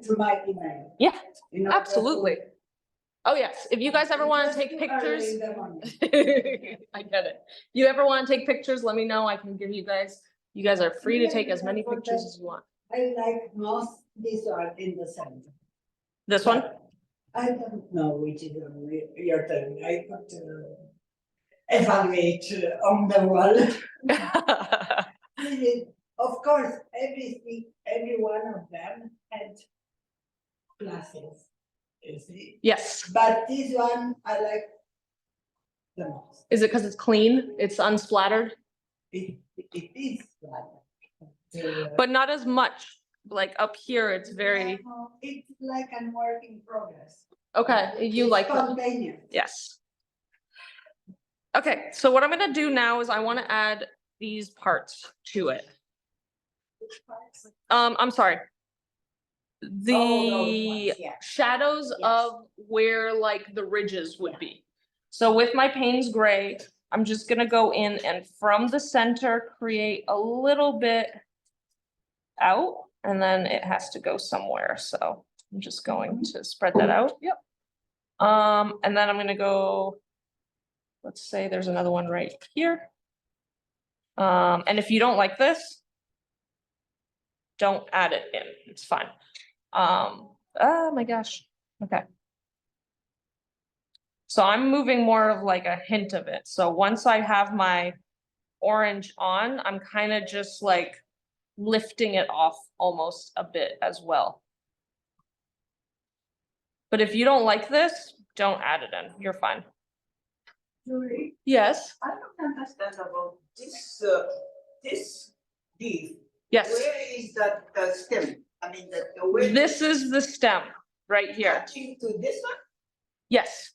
to my email. Yeah, In order to- Absolutely. Oh, yes. If you guys ever want to take Just too early pictures. in the morning. I get it. If you ever want to take pictures, let me know. I can give you guys are free to take as many pictures as you want. I like most this one in the center. This one? I don't know which is your turn. I could evaluate on the wall. Of course, every one of them had classes, you see, Yes. but this one I like the most. Is it because it's clean? It's unsplattered, It is like. but not as much. Like up here, it's very, It's like a work in progress. okay, you It's like that. spontaneous. Yes. Okay, so what I'm gonna do now is I want to add these parts to it. I'm sorry. The ones, yeah. shadows Yes. of where like the ridges would be. So with my Payne's gray, I'm just gonna go in and from the center, create a little bit out, and then it has to go somewhere, so I'm just going to spread that out, yep. And then I'm gonna go, let's say there's another one right here. And if you don't like this, don't add it in, it's fine. Oh my gosh, okay. So I'm moving more of like a hint of it, so once I have my orange on, I'm kind of just like lifting it off almost a bit as well. But if you don't like this, don't add it in, you're fine. Julie, Yes, I don't understand about this, this leaf. yes, Where is that stem? I mean, the way. this is the stem right here, Touching to this one? yes.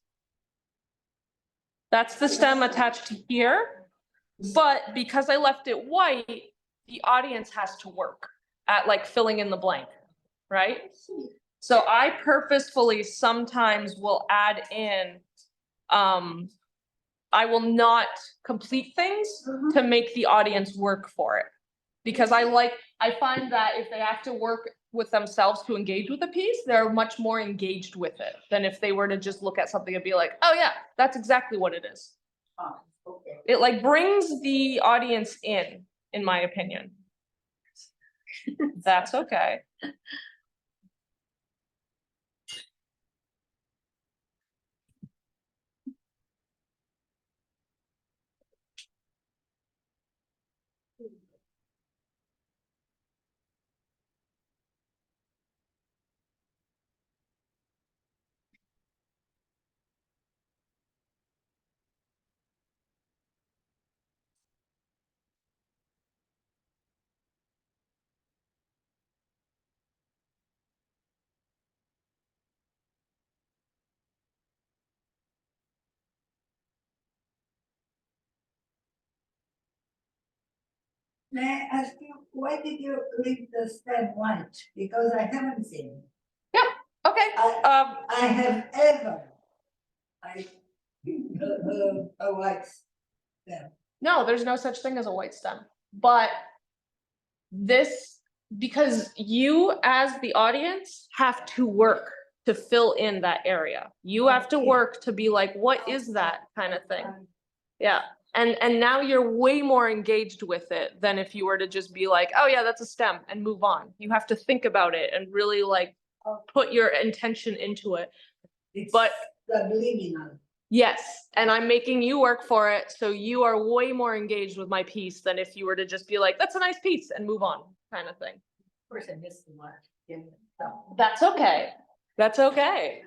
That's the stem attached to here, but because I left it white, the audience has to work at like filling in the blank, right? So I purposefully sometimes will add in, I will not complete things to make the audience work for it. Because I find that if they have to work with themselves to engage with a piece, they're much more engaged with it than if they were to just look at something and be like, oh yeah, that's exactly what it is. Ah, okay. It like brings the audience in my opinion. That's okay. May I ask you, why did you leave the stem white? Because I haven't seen. Okay, I have ever, a white stem. no, there's no such thing as a white stem, but this, because you as the audience have to work to fill in that area. You have to Okay. work to be like, what is that kind of thing? Yeah, and now you're way more engaged with it than if you were to just be like, oh yeah, that's a stem and move on. You have to think about it and really like put your intention into it. It's But- subliminal. Yes, and I'm making you work for it, so you are way more engaged with my piece than if you were to just be like, that's a nice piece and move on, kind of thing. Of course, I missed the mark. Yeah, so. That's okay. That's okay.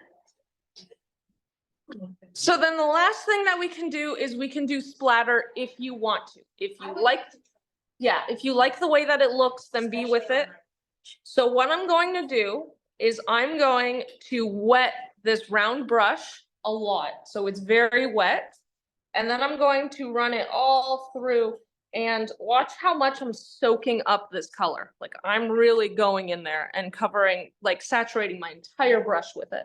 So then the last thing that we can do is we can do splatter if you want to. If you like, yeah, if you like the way that it looks, then be with it. So what I'm going to do is I'm going to wet this round brush a lot, so it's very wet. And then I'm going to run it all through and watch how much I'm soaking up this color. Like I'm really going in there and covering, like saturating my entire brush with it.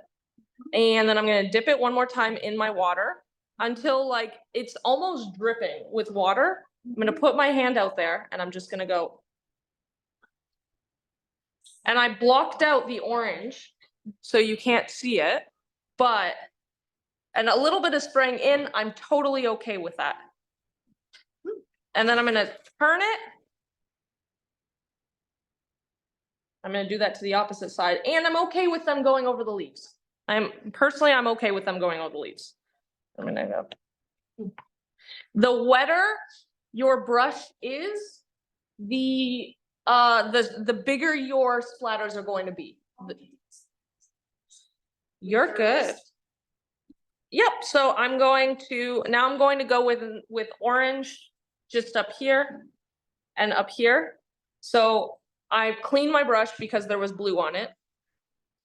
And then I'm gonna dip it one more time in my water until like it's almost dripping with water. I'm gonna put my hand out there and I'm just gonna go. And I blocked out the orange, so you can't see it, but, and a little bit of spraying in, I'm totally okay with that. And then I'm gonna turn it. I'm gonna do that to the opposite side, and I'm okay with them going over the leaves. I'm okay with them going over the leaves. I'm gonna go. The wetter your brush is, the bigger your splatters are going to be. You're good. Yep, so I'm going to go with orange just up here and up here. So I cleaned my brush because there was blue on it.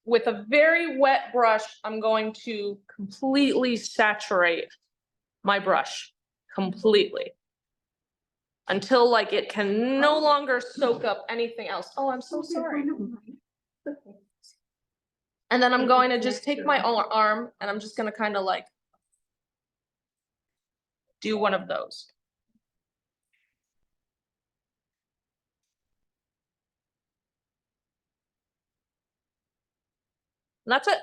With a very wet brush, I'm going to completely saturate my brush completely. Until like it can no longer soak up anything else. Oh, I'm so sorry. And then I'm going to just take my arm and I'm just gonna kind of like do one of those. And that's it.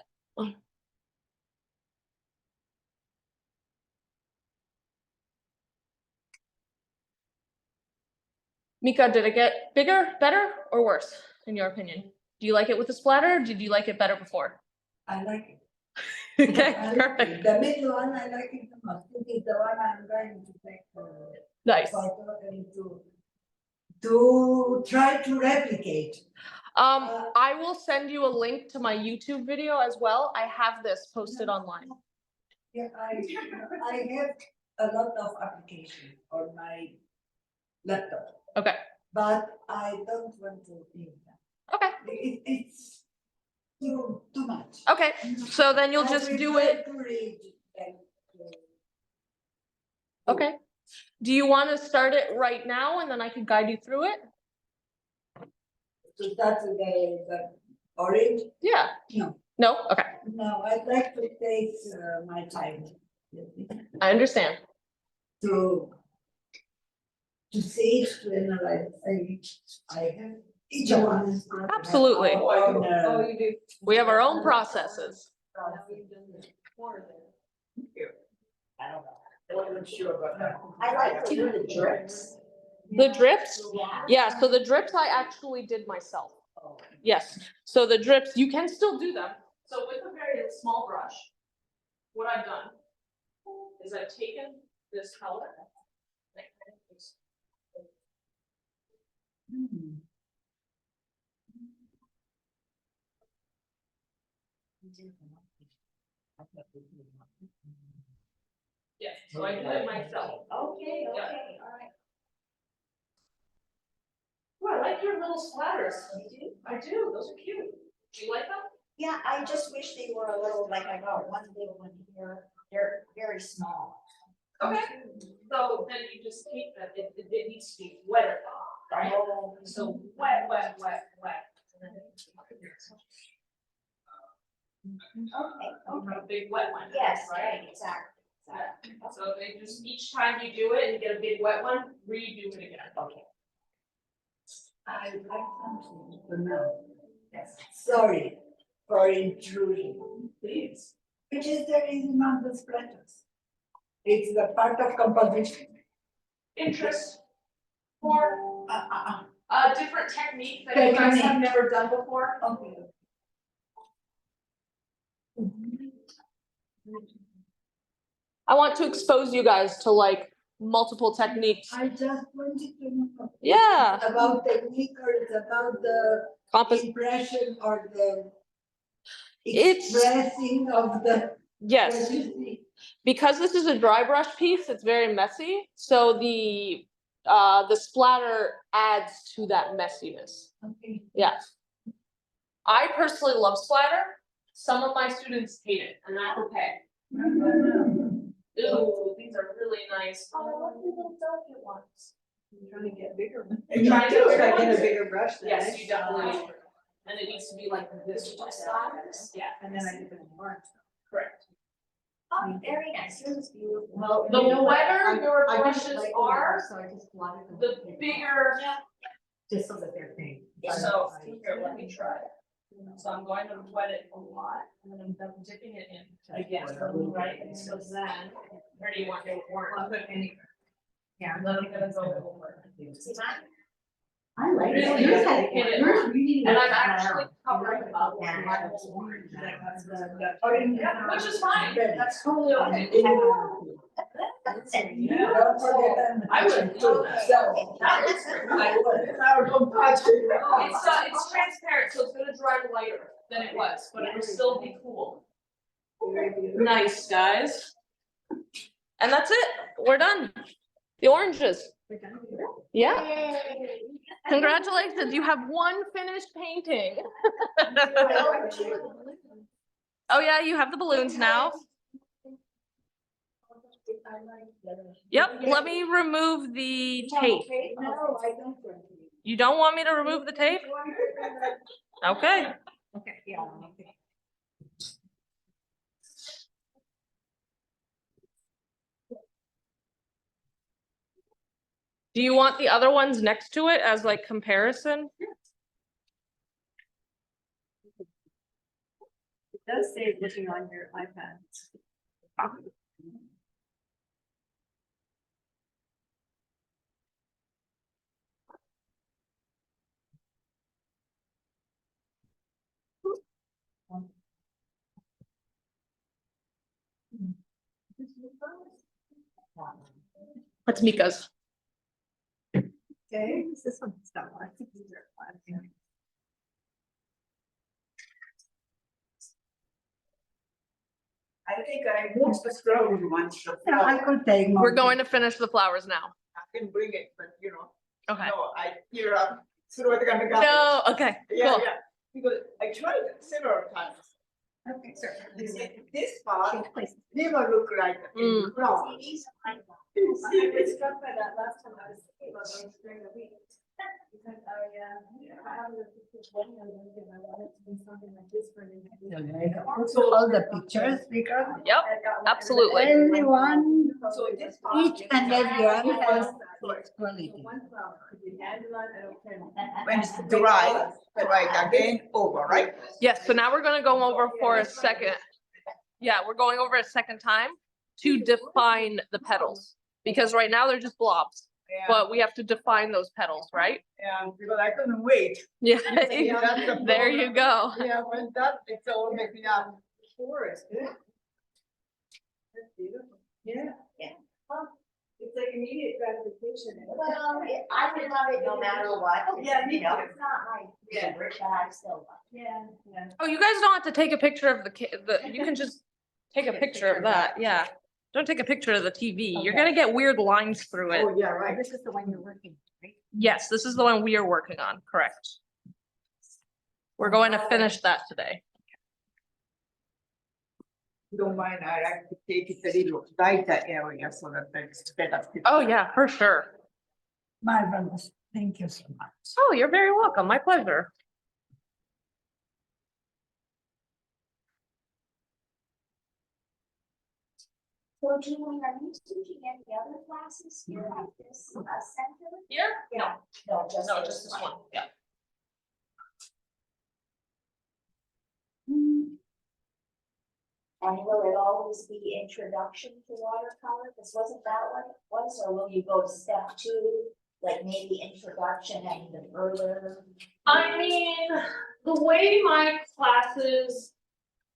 Mika, did it get bigger, better, or worse, in your opinion? Do you like it with the splatter, or did you like it better before? I like it. Okay, I like perfect. it. The middle one, I like it the most. This is the one I'm going to take Nice. photo and to try to replicate. I will send you a link to my YouTube video as well. I have this posted online. Yeah, I have a lot of applications on my laptop, Okay, but I don't want to use them. okay, It's too much. okay. So then you'll I just do prefer it. to read than Okay. Do you want to start it right now and then I can guide you through it? to start with the orange. Yeah. No. No? Okay, No, I'd like to take my time I understand. to see it, to analyze. I have each one. Absolutely. Oh, you do. We have our own processes. I don't know. I wasn't sure about that. I like to do the drips. The drips? Yeah. Yeah, so the drips I actually did myself. Oh. Yes, so the drips, you can still do them. So with a very small brush, what I've done is I've taken this color. Yeah, so I do it myself. Okay, Yeah. okay, all right. Oh, I like your little splatters. I do, those are cute. Do you like them? Yeah, I just wish they were a little, like I got one big one here, they're very small. Okay, so then you just keep that, it needs to be wetter, right? Oh. So wet. Okay, A big wet one. yes, right? right, exactly. Yeah. So they just, each time you do it and you get a big wet one, redo it again. Okay. I like something for now. Yes. Sorry for intruding. Please. Which is the reason of the splatters. It's the part of composition. Interest for a different technique that you guys have never done before. Okay. I want to expose you guys to like multiple techniques. I just wanted to know. Yeah. It's about technique or it's about the impression or the It's- expressing of the. Yes, what you see. because this is a dry brush piece, it's very messy. So the splatter adds to that messiness. Okay. Yes. I personally love splatter. Some of my students hate it, and that's okay. Ooh, these are really nice. Oh, I love the little delicate ones. I'm trying to get bigger. You're trying to get bigger I get ones? a bigger brush then. Yes, you definitely need. And it needs to be like this with my splatters. Yeah, And then I did it in orange. correct. Oh, very nice, it was beautiful. Well, The you know what? wetter your I didn't brushes like are, So I just blotted them. the bigger. Just so that they're pink. So here, let me try. So I'm going to wet it a lot, and then I'm dipping it in again, right? And so then, where do you want your I'll put any. Yeah. Then I'm gonna go over. See mine? I like it. Really Yours had had- to hit it yours- on. you need to And let I'm that actually out. covering up. Yeah. my whole orange. Orange. Yeah, which is fine, that's totally okay. That's it. Yeah. Don't forget that. I would do that. So, That looks great. I would. It's transparent, so it's gonna dry lighter than it was, but it will still be cool. Nice, guys. And that's it. We're done. The oranges. Yeah. Congratulations. You have one finished painting. Oh, yeah, you have the balloons now. Yep, let me remove the tape. No, I don't. You don't want me to remove the tape? Okay. Okay, yeah, okay. Do you want the other ones next to it as like comparison? It does say looking on your iPad. That's Mika's. Okay, this one stuff. I think these are fun. I think I moved the strawberry one. Yeah, I could take more. We're going to finish the flowers now. I can bring it, but you know, Okay. no, I tear up. So what gonna go? No, okay, Yeah, cool. yeah, because I tried it several times. Okay, sir. This part never look like Mm. a flower. It's struck by that last time I was thinking about going during the week. Because I have the pictures when I wanted to do something like this for an Also, all the pictures, because Yep, absolutely. everyone, So this part. each and everyone has its quality. One flower, could you hand it on, I don't care. When it's dry, try it again over, right? Yes, so now we're gonna go over for a second. Yeah, we're going over a second time to define the petals. Because right now they're just blobs, Yeah, but we have to define those petals, right? yeah, because I couldn't wait. Yeah, That's the there you go. Yeah, when that, it's all making up. Forest, yeah. That's beautiful. Yeah. Yeah. It's like immediate gratification. Well, I would love it no matter what. Yeah, me You know, too. it's not my favorite, but I still love it. Yeah, yeah. Oh, you guys don't have to take a picture of you can just take a picture of that, yeah. Don't take a picture of the TV. You're gonna get weird lines through it. Oh, yeah, right. This is the one you're working, on, right? Yes, this is the one we are working on, correct. We're going to finish that today. Don't mind, I like to take it a little lighter area so that it's better. Oh, yeah, for sure. Marvelous. Thank you so much. Oh, you're very welcome. My pleasure. So Julie, are you teaching any other classes here at this center? Yeah? No, no, just. No, just this one, yeah. And will it always be introduction to watercolor? Because wasn't that what it was, or will you go to step 2, like maybe introduction and even further? I mean, the way my classes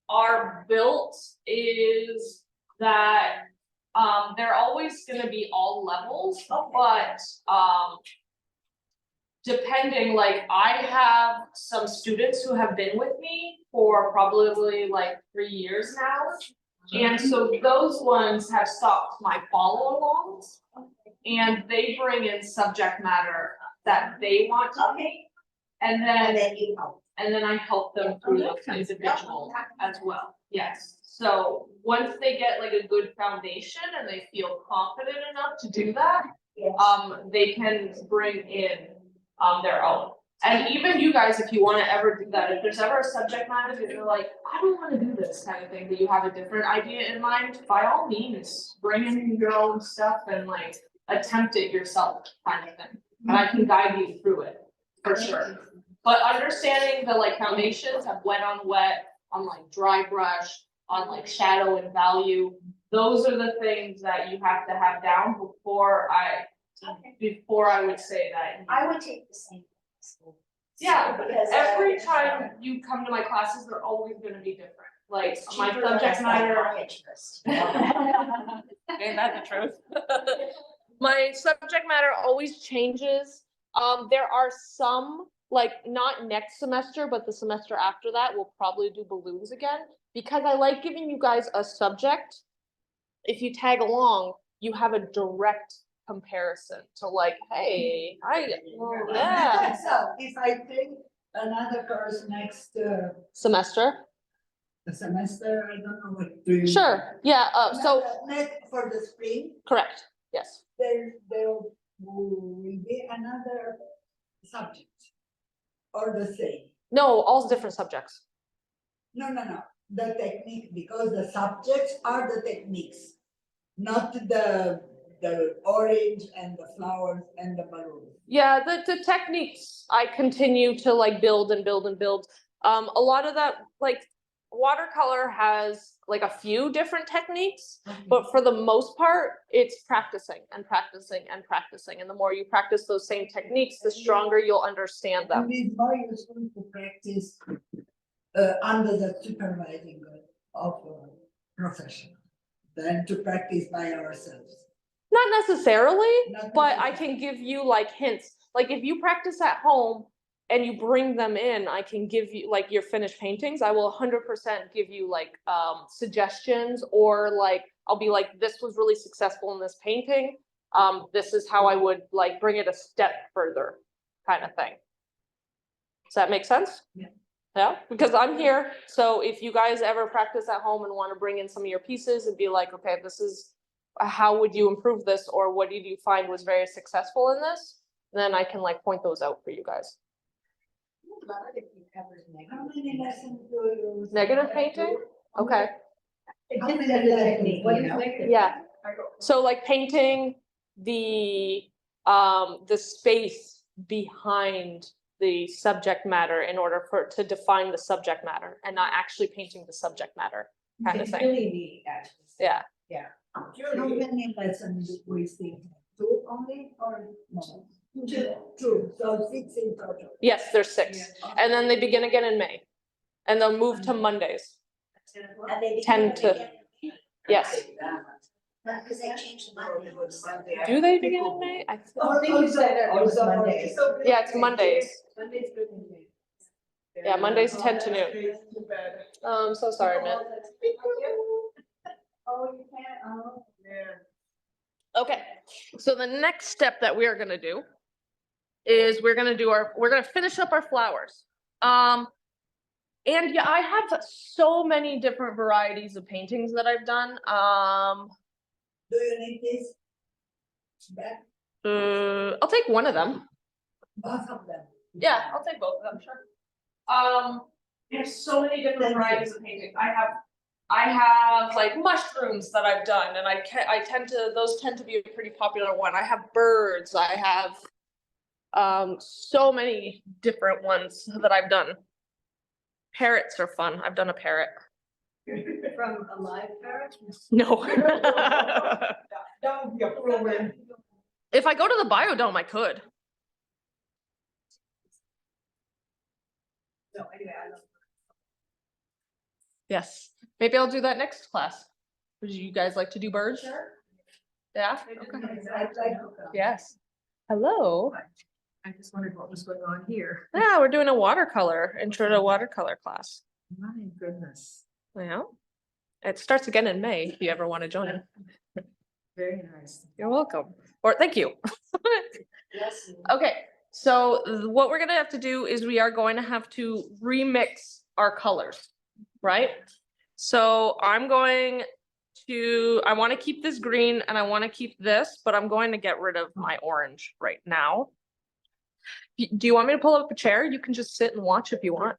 are built is that they're always gonna be all levels, but depending, like I have some students who have been with me for probably like 3 years now. And so those ones have stopped my follow alongs and they bring in subject matter that they want to paint. And And then, then you help. and then I help them through those individuals as well, yes. So once they get like a good foundation and they feel confident enough to do that, Yes. they can bring in their own. And even you guys, if you wanna ever do that, if there's ever a subject matter that you're like, I don't wanna do this kind of thing, but you have a different idea in mind, by all means, bring in your own stuff and like attempt it yourself kind of thing. And I can guide you through it, for sure. But understanding the like foundations of wet on wet, on like dry brush, on like shadow and value, those are the things that you have to have down before I would say that. I would take the same. school. Yeah, but Because, every time you come to my classes, they're always gonna be different, like It's my cheaper than a subject matter. psychiatrist. Ain't that the truth? My subject matter always changes. There are some like not next semester, but the semester after that, we'll probably do balloons again. Because I like giving you guys a subject. If you tag along, you have a direct comparison to like, hey, yeah, So if I take another course next semester. semester, I don't know what to. Sure, yeah, so, Next for the spring, correct, yes. there will be another subject. Or the same. No, all different subjects. No, the technique, because the subjects are the techniques, not the orange and the flowers and the balloons. Yeah, the techniques, I continue to like build and build and build. A lot of that, like watercolor has like a few different techniques, but for the most part, it's practicing and practicing and practicing. And the more you practice those same techniques, the stronger you'll understand them. And it's more useful to practice under the supervising of a professional than to practice by ourselves. Not necessarily, Not but I necessarily. can give you like hints. Like if you practice at home and you bring them in, I can give you like your finished paintings. I will 100% give you like suggestions, or like I'll be like, this was really successful in this painting. This is how I would like bring it a step further, kind of thing. Does that make sense? Yeah. Yeah, because I'm here. So if you guys ever practice at home and want to bring in some of your pieces and be like, okay, this is how would you improve this, or what did you find was very successful in this, then I can like point those out for you guys. How many lessons do you? Negative painting? Okay, How many lessons, What you is know? negative? yeah. So like painting the space behind the subject matter in order to define the subject matter, and not actually painting the subject matter kind of It's thing. really neat, actually. Yeah. How many lessons do we see? 2 only or more? 2, so 6 in total. Yes, there's 6. And then they begin again in May. And they'll move to Mondays. And they 10 to- begin again. Yes. Because they changed the Monday. Do they begin in May? I I think you said that it was Mondays. Yeah, it's Mondays. Monday's good. Yeah, Mondays 10 to noon. I'm so sorry, man. Oh, you can't, oh. Okay, so the next step that we are gonna do is we're gonna finish up our flowers. And yeah, I have so many different varieties of paintings that I've done. Do you need this? Back, I'll take one of them. both of them. Yeah, I'll take both of them, sure. There's so many different varieties of painting. I have like mushrooms that I've done, and those tend to be a pretty popular one. I have birds. I have so many different ones that I've done. Parrots are fun. I've done a parrot. From a live parrot? No. That would be a problem. If I go to the biodome, I could. No, anyway, I love. Yes. Maybe I'll do that next class. Would you guys like to do birds? Sure. Yeah? Okay. Okay. Yes. Hello. I just wondered what was going on here. Yeah, we're doing a watercolor, intro to watercolor class. My goodness, Yeah. It starts again in May, if you ever want to join. very nice. You're welcome. Or thank you. Okay, so what we're gonna have to do is we are going to have to remix our colors, right? So I want to keep this green and I want to keep this, but I'm going to get rid of my orange right now. Do you want me to pull up a chair? You can just sit and watch if you want.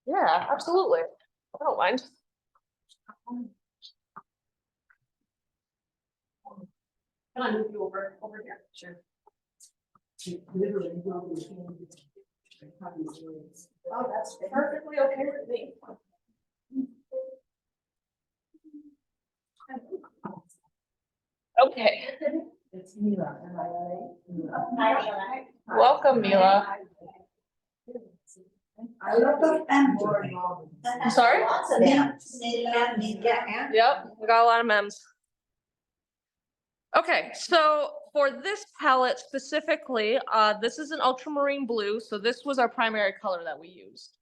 Yeah, absolutely. I don't mind. Can I move you over here? Sure. Oh, that's perfectly okay with me. Okay. It's Mila, am I right? Welcome, Mila. A lot of empty. I'm sorry? Lots of them. Yep, we got a lot of memes. Okay, so for this palette specifically, this is an ultramarine blue, so this was our primary color that we used.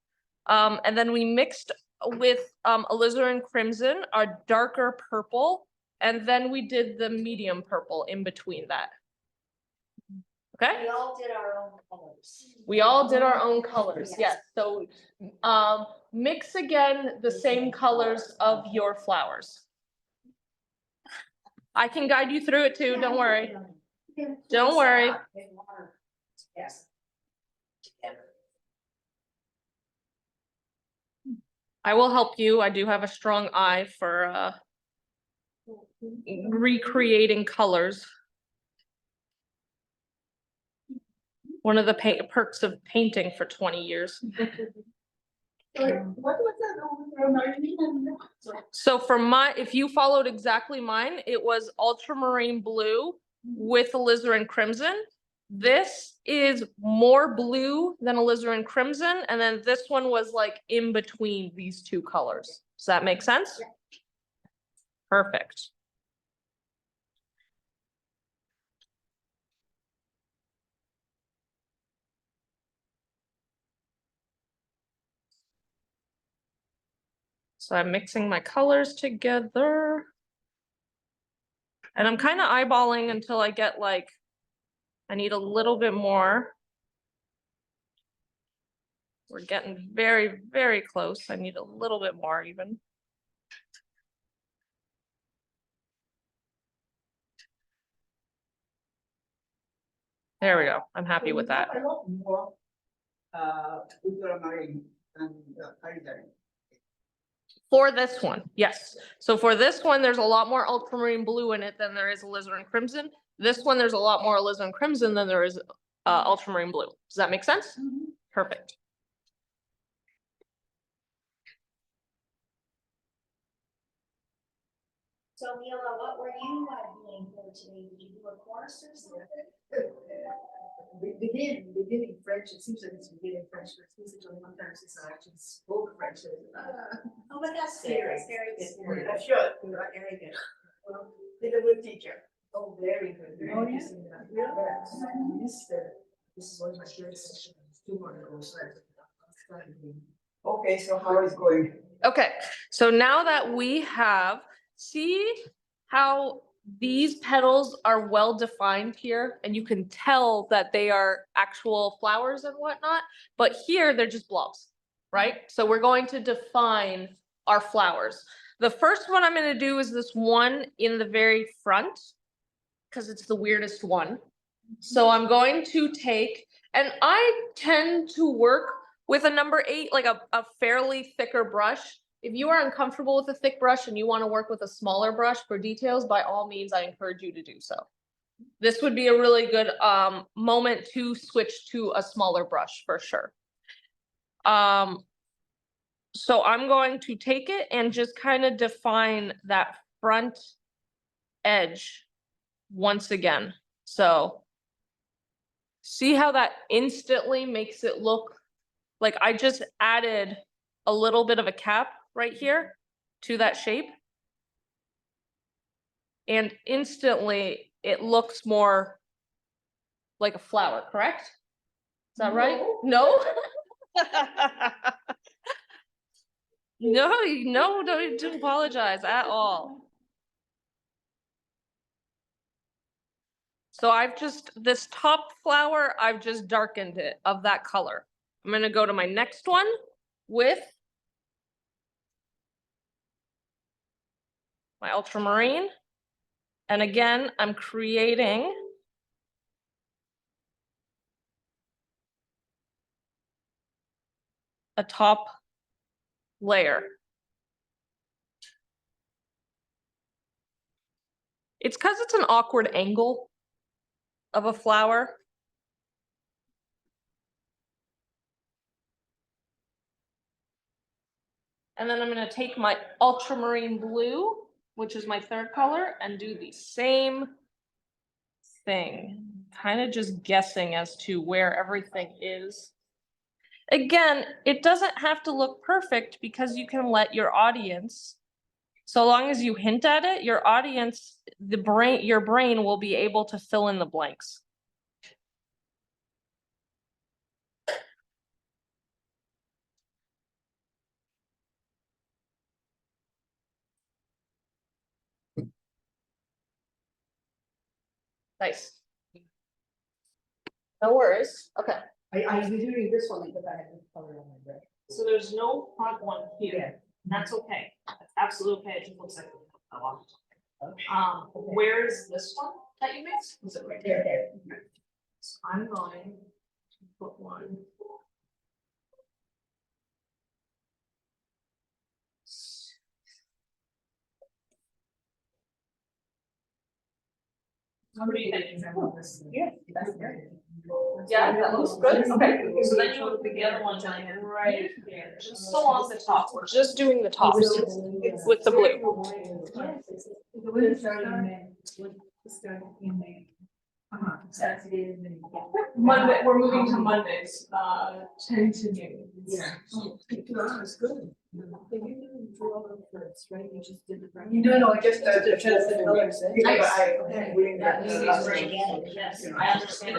And then we mixed with alizarin crimson, our darker purple, and then we did the medium purple in between that. Okay? We all did our own colors. We all did our own colors, yes. So mix again the same colors of your flowers. I can guide you through it too, don't worry. Don't worry. Yes. Together. I will help you. I do have a strong eye for recreating colors. One of the perks of painting for 20 years. What was that? So for my, if you followed exactly mine, it was ultramarine blue with alizarin crimson. This is more blue than alizarin crimson, and then this one was like in between these two colors. Does that make sense? Yeah. Perfect. So I'm mixing my colors together. And I'm kind of eyeballing until I get like, I need a little bit more. We're getting very, very close. I need a little bit more even. There we go. I'm happy with that. A lot more, ultramarine and alizarin. For this one, yes. So for this one, there's a lot more ultramarine blue in it than there is alizarin crimson. This one, there's a lot more alizarin crimson than there is ultramarine blue. Does that make sense? Perfect. So Mila, what were you doing for today? Did you do a course or something? Beginning French, it seems like it's beginning French, but it seems like only one time since I actually spoke French. Oh, but that's very, very good. I'm sure. Very good. Well, he's a good teacher. Oh, very good. Very Oh, yeah? interesting. Yeah. This is one of my favorite sessions. 2 months ago, so I started doing. Okay, so how is going? Okay, so now that we have, see how these petals are well defined here, and you can tell that they are actual flowers and whatnot, but here they're just blobs, right? So we're going to define our flowers. The first one I'm going to do is this one in the very front, because it's the weirdest one. So I'm going to take, and I tend to work with a number 8, like a fairly thicker brush. If you are uncomfortable with a thick brush and you want to work with a smaller brush for details, by all means, I encourage you to do so. This would be a really good moment to switch to a smaller brush for sure. So I'm going to take it and just kind of define that front edge once again. So see how that instantly makes it look like I just added a little bit of a cap right here to that shape. And instantly it looks more like a flower, correct? Is that right? No? No, don't apologize at all. So I've just, this top flower, I've just darkened it of that color. I'm gonna go to my next one with my ultramarine. And again, I'm creating a top layer. It's because it's an awkward angle of a flower. And then I'm going to take my ultramarine blue, which is my third color, and do the same thing. Kind of just guessing as to where everything is. Again, it doesn't have to look perfect because you can let your audience So long as you hint at it, your audience, your brain will be able to fill in the blanks. Nice. No worries. Okay. I was doing this one because I had this color on my bread. So there's no front one here. That's okay. That's absolutely okay. It just looks like. Where's this one that you mixed? Was it right there? There. So I'm going to put one. What do you think? Yeah, that's great. Yeah, that looks good. Okay, so then you look at the other one right here, just along the top. We're just doing the top with the blue. The wind started in May. It started in May. Monday, we're moving to Mondays, 10 to noon. Yeah. It's good. Right, you just did the. No, just the colors. Yes, I understand.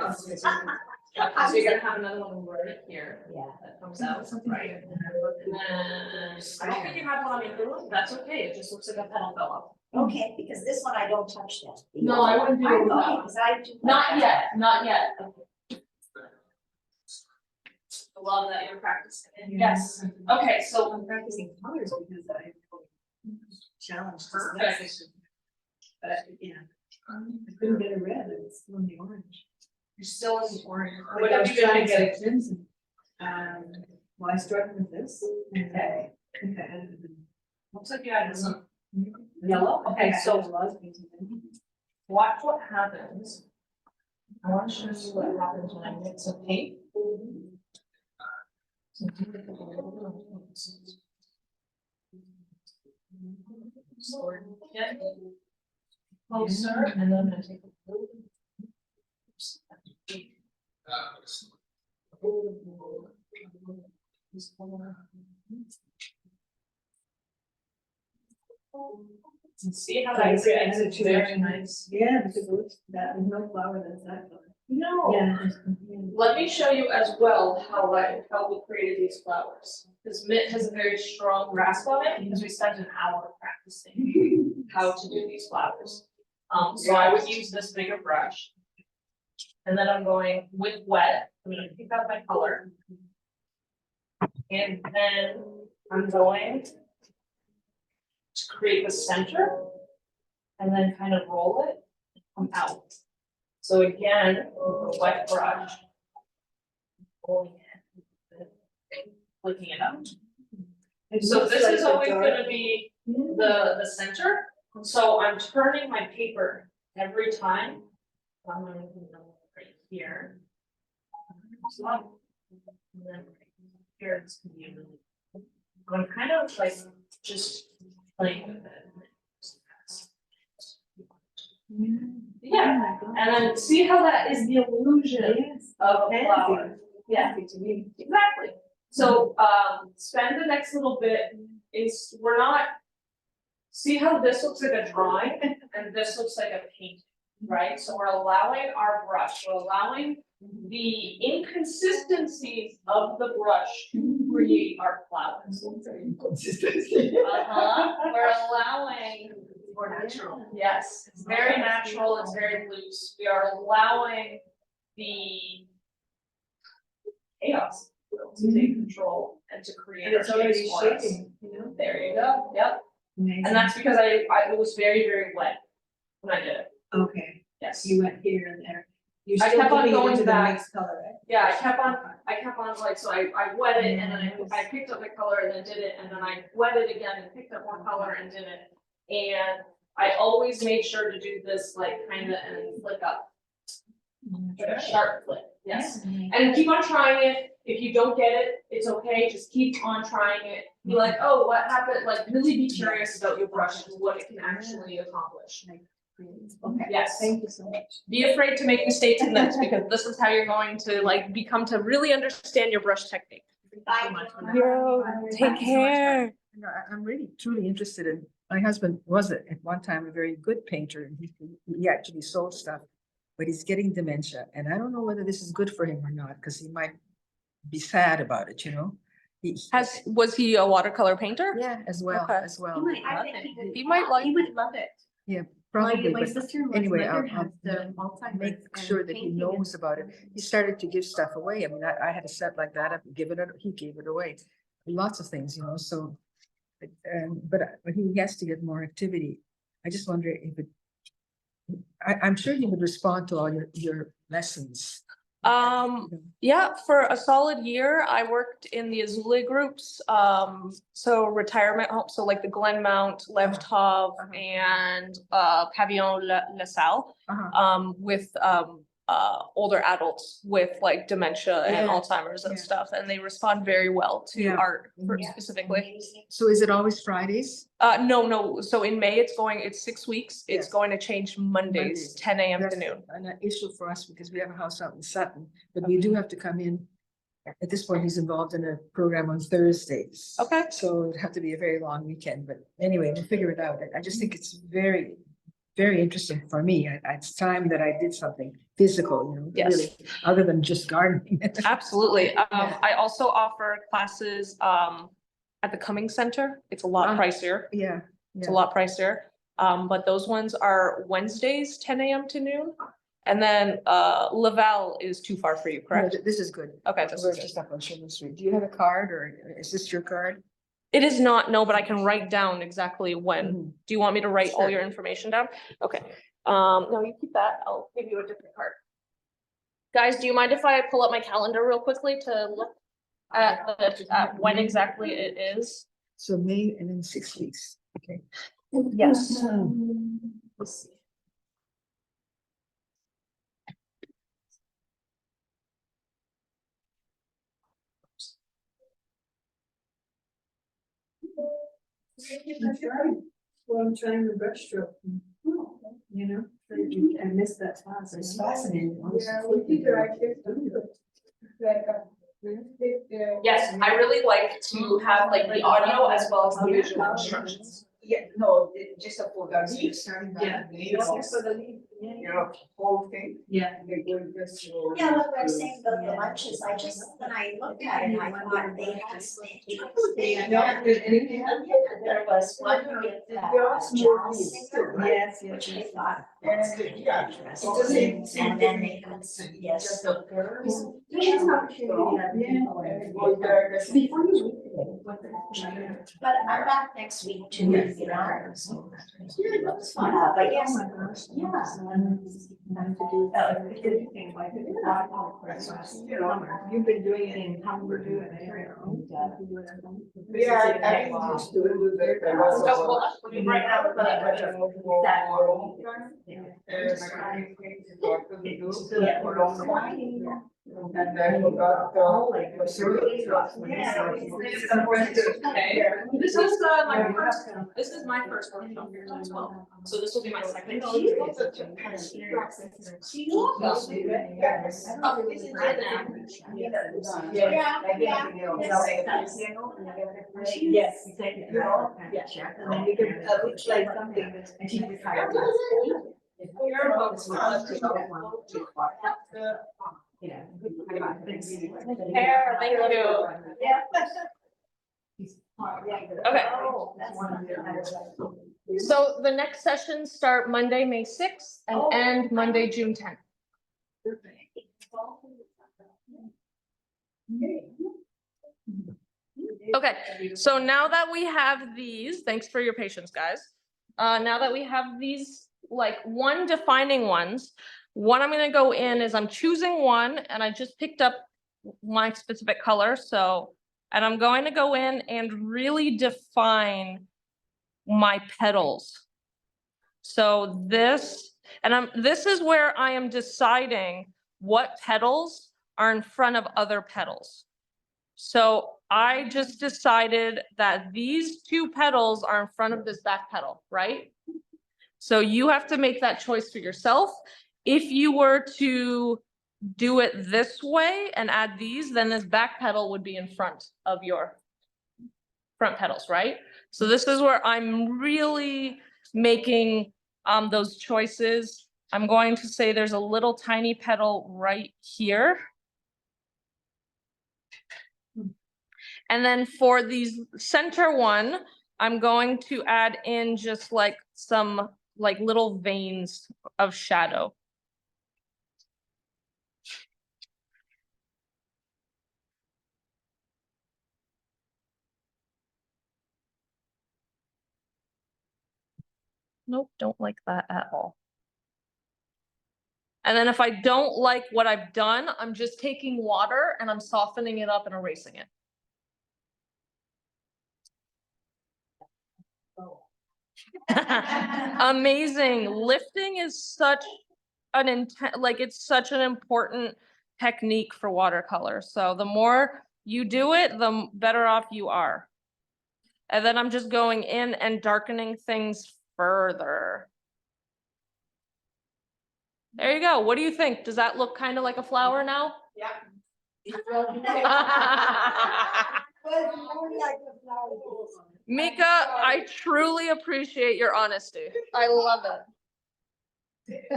So you're gonna have another one right here. Yeah. That comes out, right? And then, I don't think you have one on your pillow, that's okay, it just looks like a petal fell off. Okay, because this one, I don't touch that. No, I wouldn't do it with that Okay, one. because I do. Not yet, not yet. I love that you're practicing. Yes, okay, so I'm practicing colors because I challenged. this Perfect. next section. But, yeah, I couldn't get a red, it was still in the orange. you're still in the orange. Like, What I have was you been trying to mixing? get a crimson. Well, I started with this. Okay. Okay, and then. Looks like you added some yellow, okay, so watch what happens. I want to show you what happens when I mix a pink. So we're getting closer, and then I'm gonna take a blue. And see how that Nice, yeah, creates it's a very nice. Yeah, because it looks, that, there's no flower that's that color. No. Yeah. Let me show you as well how we created these flowers. Because Mitt has a very strong grasp on it because we spent an hour practicing how to do these flowers. So I would use this bigger brush. And then I'm going with wet, I'm gonna pick up my color. And then I'm going to create the center. And then kind of roll it and come out. So again, with a wet brush. Rolling it, flicking it out. So this is always gonna be the center, so I'm turning my paper every time. I'm gonna do it right here. And then here it's gonna be really. I'm kind of like just playing with it. Yeah, and then see how that is the illusion of a flower. Yeah, exactly. So, spend the next little bit we're not, see how this looks like a drawing and this looks like a painting, right? So we're allowing our brush, we're allowing the inconsistencies of the brush to create our flowers. We're allowing. More natural. Yes, it's very natural, it's very loose. We are allowing the chaos to take control and to create. And it's our already shapes for us. shaking, you know? There you go, yep. Amazing. And that's because it was very, very wet when I did it, Okay, yes. you went here and there. You're I still kept on dipping it going into the back. mixed color, right? Yeah, I kept on like, so I wet it and then I picked up my color and then did it, and then I wet it again and picked up more color and did it. And I always made sure to do this like kind of and flick up. Like a sharp flick, yes. And keep on trying it. If you don't get it, it's okay. Just keep on trying it. Be like, oh, what happened? Like really be curious about your brush and what it can actually accomplish. Okay. Yes. Thank you so much. Be afraid to make mistakes in this because this is how you're going to like become to really understand your brush technique. Bye. Take care. I'm really truly interested in My husband was at one time a very good painter, and he actually sold stuff, but he's getting dementia, and I don't know whether this is good for him or not, because he might be sad about it, you know? Was he a watercolor painter? Yeah, as well, Okay. as well. I think he would. He might like. He would love it. Yeah, My probably, but sister-in-law's anyway, mother I'll has the Alzheimer's. make and sure that he painting knows is- about it. He started to give stuff away. I mean, I had a set like that, I've given it, he gave it away. Lots of things, you know, so. But he has to get more activity. I just wonder if it. I'm sure he would respond to all your lessons. Yeah, for a solid year, I worked in the Azule groups, so retirement home, so like the Glenmount, Lev Tov, and Pavillon La Salle, Uh-huh. with older adults with like dementia and Yeah, Alzheimer's and yeah. stuff, and they respond very well to Yeah. art Yeah. specifically. So is it always Fridays? No, so in May, it's 6 weeks, it's Yes. going to change Mondays, Mondays. 10 a.m. to That's noon. an issue for us because we have a house out in Sutton, but we do have to come in. At this point, he's involved in a program on Thursdays. Okay. So it'd have to be a very long weekend, but anyway, we'll figure it out. I just think it's very, very interesting for me. It's time that I did something physical, you know, Yes. really, other than just gardening. Absolutely. Yeah. I also offer classes at the Cumming Center. It's a lot pricier. Yeah. It's a lot pricier. But those ones are Wednesdays, 10 a.m. to noon. And then Laval is too far for you, correct? This is good. Okay, this We're is good. just up on Sherman Street. Do you have a card or is this your card? It is not, no, but I can write down exactly when. Mhm. Do you want me to write all Sure. your information down? Okay. No, you keep that. I'll give you a different card. Guys, do you mind if I pull up my calendar real quickly to look at when exactly it is? So May and then 6 weeks. Okay. Yes. Let's see. Well, I'm trying the brush stroke. You know, I missed that class. It's fascinating. Yeah, we did the right here. Yes, I really like to have like the audio as well as the visual instructions. Yeah, no, just a full dance. Yeah. You know, whole thing. Yeah. They go just. Yeah, like I was saying about the lunches, when I looked at it, I thought they had some interesting. No, did anything happen? There was one with jazz singer, Yes, which I yes. thought And, was yeah. interesting. And then they had some, yes. It's an opportunity. Before you leave. But I'm back next week too, if you know. So, but yes, You know, you've been doing it in Hamburg and area. Yeah, I used to do that. I was So, also- well, let me write down And I forgot. Okay, this is my first, this is my first workshop here as well, so this will be my second. Oh, this is it now. Yes, exactly. You know, yeah. And then you can, it's like something that's. Hair, thank you. Okay. So the next sessions start Monday, May 6th and end Monday, June 10th. Okay, so now that we have these, thanks for your patience, guys. Now that we have these, like one defining ones, what I'm gonna go in is I'm choosing one and I just picked up my specific color, so, and I'm going to go in and really define my petals. So this, and this is where I am deciding what petals are in front of other petals. So I just decided that these two petals are in front of this back petal, right? So you have to make that choice for yourself. If you were to do it this way and add these, then this back petal would be in front of your front petals, right? So this is where I'm really making those choices. I'm going to say there's a little tiny petal right here. And then for these center one, I'm going to add in just like some like little veins of shadow. Nope, don't like that at all. And then if I don't like what I've done, I'm just taking water and I'm softening it up and erasing it. Amazing. Lifting is such an it's such an important technique for watercolor. So the more you do it, the better off you are. And then I'm just going in and darkening things further. There you go. What do you think? Does that look kind of like a flower now? Yeah. Mika, I truly appreciate your honesty. I love it.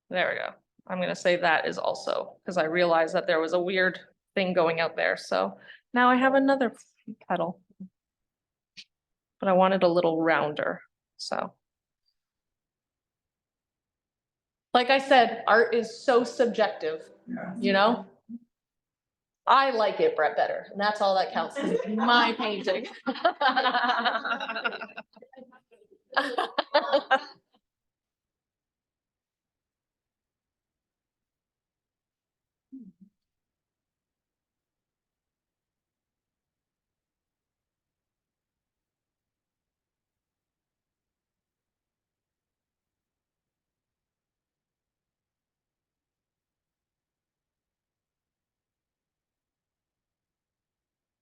There we go. I'm gonna say that is also, because I realized that there was a weird thing going out there, so now I have another petal. But I wanted a little rounder, so. Like I said, art is so subjective, you know? I like it, Brett, better, and that's all that counts, because it's my painting.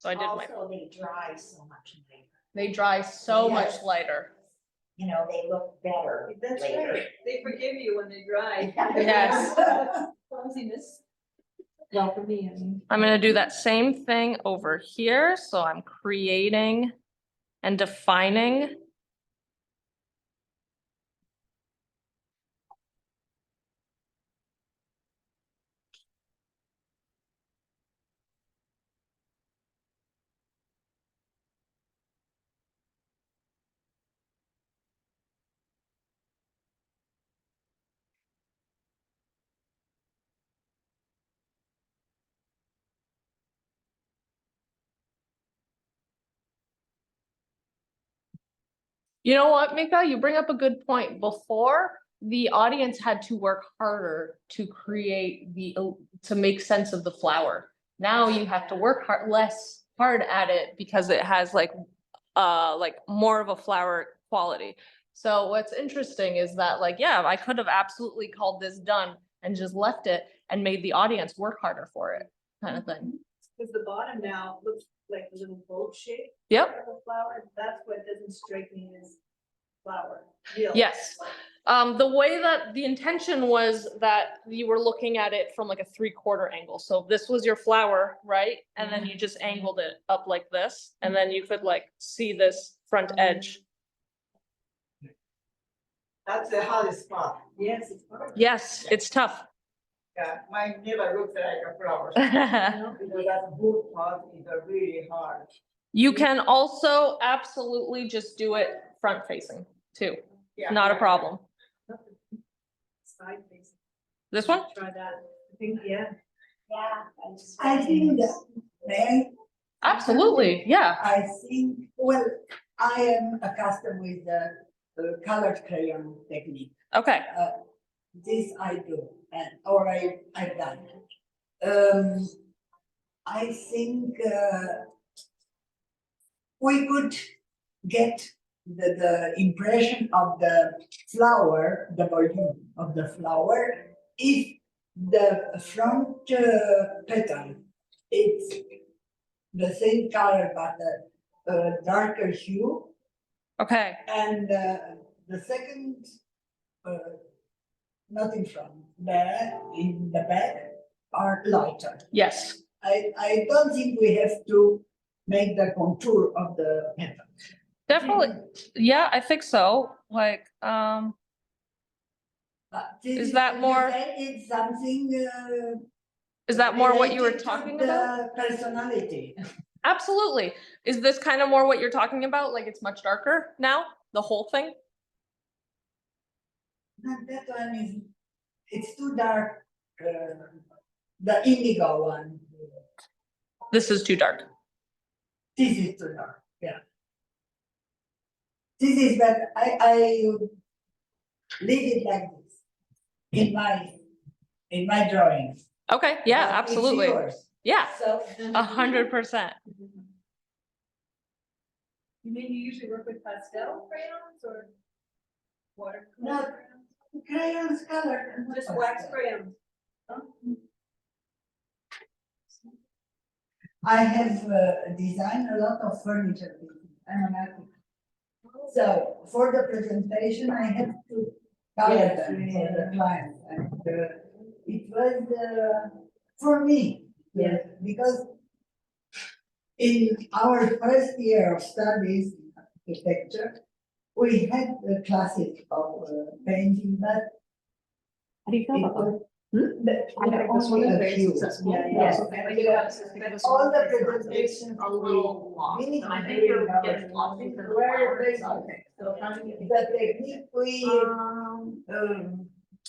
So I did my, Also, they dry so much later. they dry so much Yes. lighter. You know, they look better That's later. right. They forgive you when they dry. Yes. Clumsiness. Well, for me, I mean. I'm gonna do that same thing over here, so I'm creating and defining. You know what, Mika, you bring up a good point. Before, the audience had to work harder to create to make sense of the flower. Now you have to work less hard at it because it has like more of a flower quality. So what's interesting is that like, yeah, I could have absolutely called this done and just left it and made the audience work harder for it, kind of thing. Because the bottom now looks like a little boat shape. Yep. Of a flower, that's what doesn't strike me as flower. Real. Yes. The way that the intention was that you were looking at it from like a 3/4 angle. So this was your flower, right? And then you just angled it up like this, and then you could like see this front edge. That's the hardest part. Yes, it's hard. Yes, it's tough. Yeah, mine never looks like a flower. Because that wood part is really hard. You can also absolutely just do it front facing too. Yeah, Not a yeah. problem. Side face. This one? Try that. I think, yeah. Yeah. I think that, may Absolutely, yeah. I think, well, I am accustomed with the colored crayon technique. Okay. This I do, or I've done. I think we could get the impression of the flower, the volume of the flower, if the front petal it's the same color but a darker hue, Okay. and the second, not in front, there in the back are lighter. Yes. I don't think we have to make the contour of the petal. Definitely, yeah, I think so, like, But this Is that you more- said it's something, is that more what you were related to talking about? the personality. Absolutely. Is this kind of more what you're talking about? Like it's much darker now, the whole thing? Not that one is, it's too dark, the indigo one. This is too dark. This is too dark, yeah. This is that I leave it like this in my drawings. Okay, yeah, But it's absolutely. yours. Yeah, So. 100%. You mean you usually work with pastel crayons or watercolor? No. crayons? Crayons color. Just wax crayons? I have designed a lot of furniture. I'm an artist. So for the presentation, I have to color them for the clients. And it was for me, because in our first year of studies in architecture, we had the classes of painting, but How do you it was. I think this one is very successful. Yes. Yes. All the presentations. A little lost, we and I think you're getting lost in the flowers. Okay. So how do you? The technique we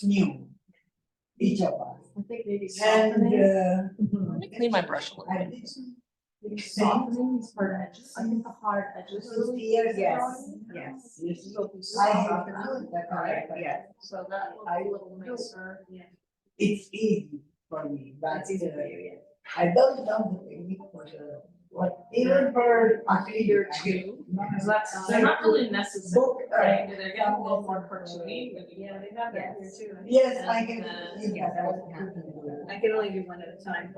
knew, each of us. I think maybe And Let me clean my brush a little I bit. did softening these hard edges. I think the hard edges. 50 years ago. Yes. I have put the color, but Yes. So that looks a little nicer. it's easy for me, but That's easy for you, yeah. I don't know the technique for the, what, even for Figure two, because that's, they're not really necessary, book, right? They're getting a little more cartoony. when you- Yeah, they have that here too. yes, I can. And, yes, I can only do one at a time.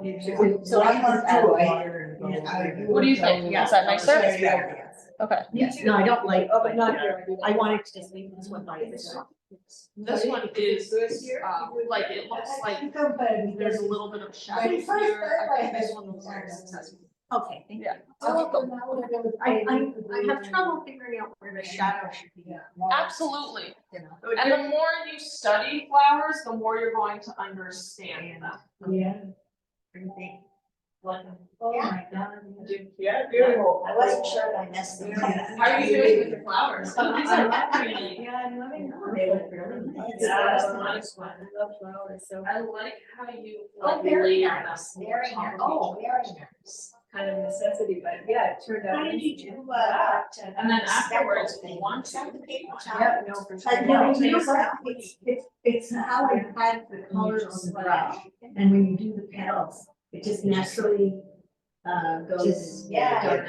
So one or two, I. What do you think? Is that nicer? It's better, yes. Okay. Yes, no, I don't like, Oh, but not here. I wanted to just leave this one by itself. This one is, like, it looks like there's a little bit of shadow When first here. I think I- this one was very successful. Okay, thank you. Yeah. You're welcome. I have trouble figuring out where the shadow should be. Absolutely. You know. And the more you study flowers, the more you're going to understand them. Yeah. Everything. Oh my God. Yeah, beautiful. I wasn't sure if I messed them up. How are you doing with your flowers? These are pretty. Yeah, I'm loving them. They look really nice. Yeah, that's a nice one. I love flowers, so I like how you. Oh, like, very layer nice, them very on nice. top of Oh, each very other. nice. kind of necessity, but yeah, it turned out. How did you do, And then afterwards, if you want to. Yeah, no, for sure. I know, you know what, it's how I had the colors on the brush, and when you do the petals, it just naturally, goes. Yeah,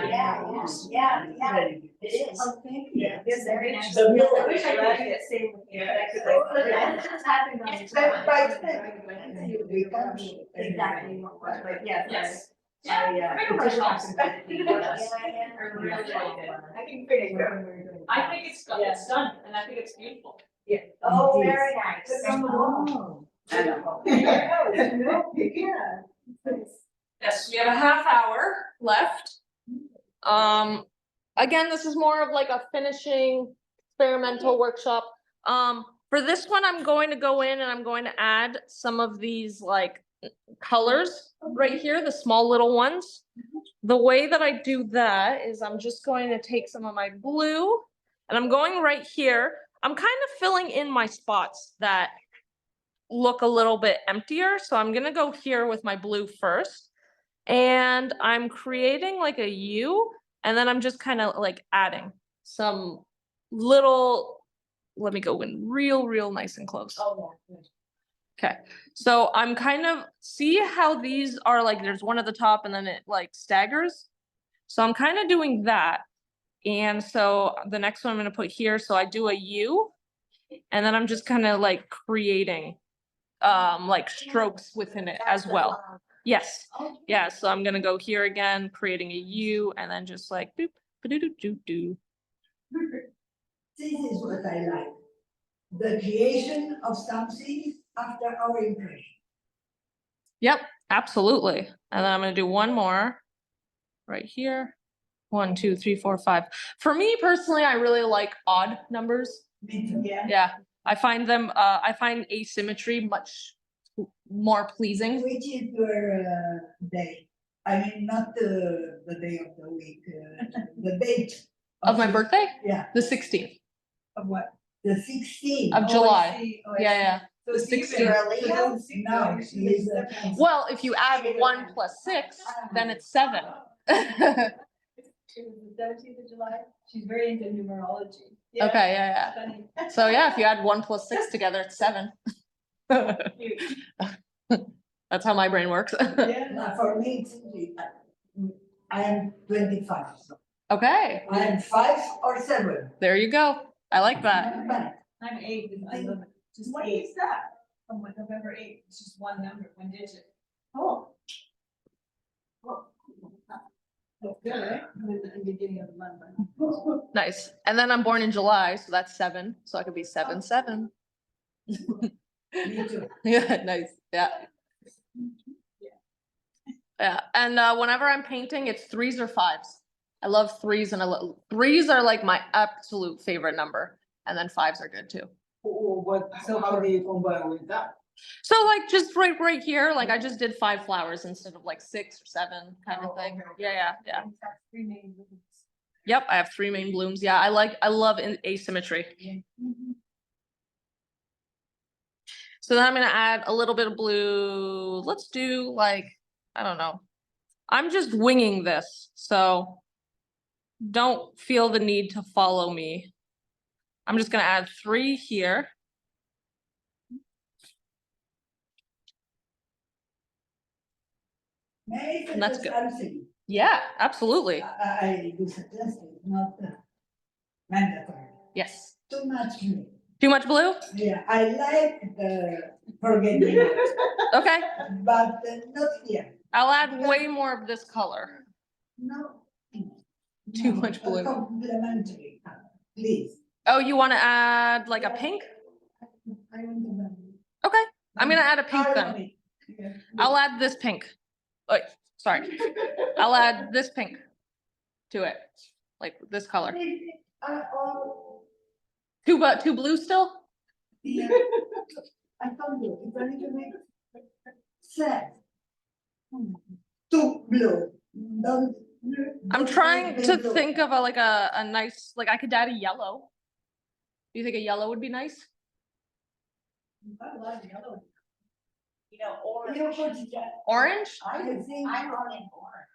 It is. Oh, thank you. Yeah, it's very nice. The blue I wish I could do that same with you, but I could like. That just happened on the Step by time. step. We come exactly what was, but yeah. Yes. I, Bigger brush helps. Yeah, I really like it. I can figure it out when we're doing. I think it's done, and I think it's beautiful. Yeah. Oh, very nice. Oh. Yeah. Yes, we have a half hour left. Again, this is more of like a finishing experimental workshop. For this one, I'm going to go in and I'm going to add some of these like colors right here, the small little ones. The way that I do that is I'm just going to take some of my blue and I'm going right here. I'm kind of filling in my spots that look a little bit emptier. So I'm gonna go here with my blue first. And I'm creating like a U, and then I'm just kind of like adding some little, let me go in real nice and close. Oh, yeah. Okay, so I'm kind of, see how these are like, there's one at the top and then it like staggers. So I'm kind of doing that. And so the next one I'm gonna put here, so I do a U, and then I'm just kind of like creating like strokes within it as well. Yes, yeah, so I'm gonna go here again, creating a U, and then just like boop, ba-do-do-do-do. This is what I like. The creation of something after our impression. Yep, absolutely. And then I'm gonna do one more right here. 1, 2, 3, 4, 5. For me personally, I really like odd numbers. Me too. Yeah, I find I find asymmetry much more pleasing. Which is your day? I mean, not the day of the week, the date. Of my birthday, Yeah, the 16th of what? The 16th. of July. Yeah. So the she's 16th. early. No, she is. Well, if you add 1 plus 6, then it's 7. It was the 17th of July. She's very into numerology. Okay, yeah. Funny. So yeah, if you add 1 plus 6 together, it's 7. That's how my brain works. Now, for me, it's, I am 25. Okay, I am 5 or 7. there you go. I like that. I'm 8. I love it. Just What 8. is that? Oh, my November 8th. It's just one number, one digit. Oh. That's good, right? In the beginning of the month. Nice. And then I'm born in July, so that's 7. So I could be 7, 7. Me too. Yeah, nice. Yeah. Yeah, and whenever I'm painting, it's 3s or 5s. I love 3s, and 3s are like my absolute favorite number, and then 5s are good too. What, so how do you combine with that? So like just right here, like I just did 5 flowers instead of like 6 or 7 kind of thing. Yeah. Three main movements. Yep, I have 3 main blooms. Yeah, I love asymmetry. So then I'm gonna add a little bit of blue. Let's do like, I don't know. I'm just winging this, so don't feel the need to follow me. I'm just gonna add 3 here. May I And that's suggest good. something? Yeah, absolutely. I do suggest it, not mandatory. Yes. Too much blue. Too much blue? Yeah, I like the forget me not, Okay, but not here. I'll add way more of this color. No. Too No, much a blue. Complementary, please. Oh, you wanna add like a pink? I want to. Okay, I'm gonna add a pink then. Harmony. Yeah. I'll add this pink. Oh, sorry. I'll add this pink to it, like this color. Oh, Two blue still? yeah. I told you, if I need to make set. Too blue. Don't. I'm don't trying make to them blue. think of a nice, like I could add a yellow. Do you think a yellow would be nice? I love yellow. You know, You orange. put that- Orange? I think. I'm running orange.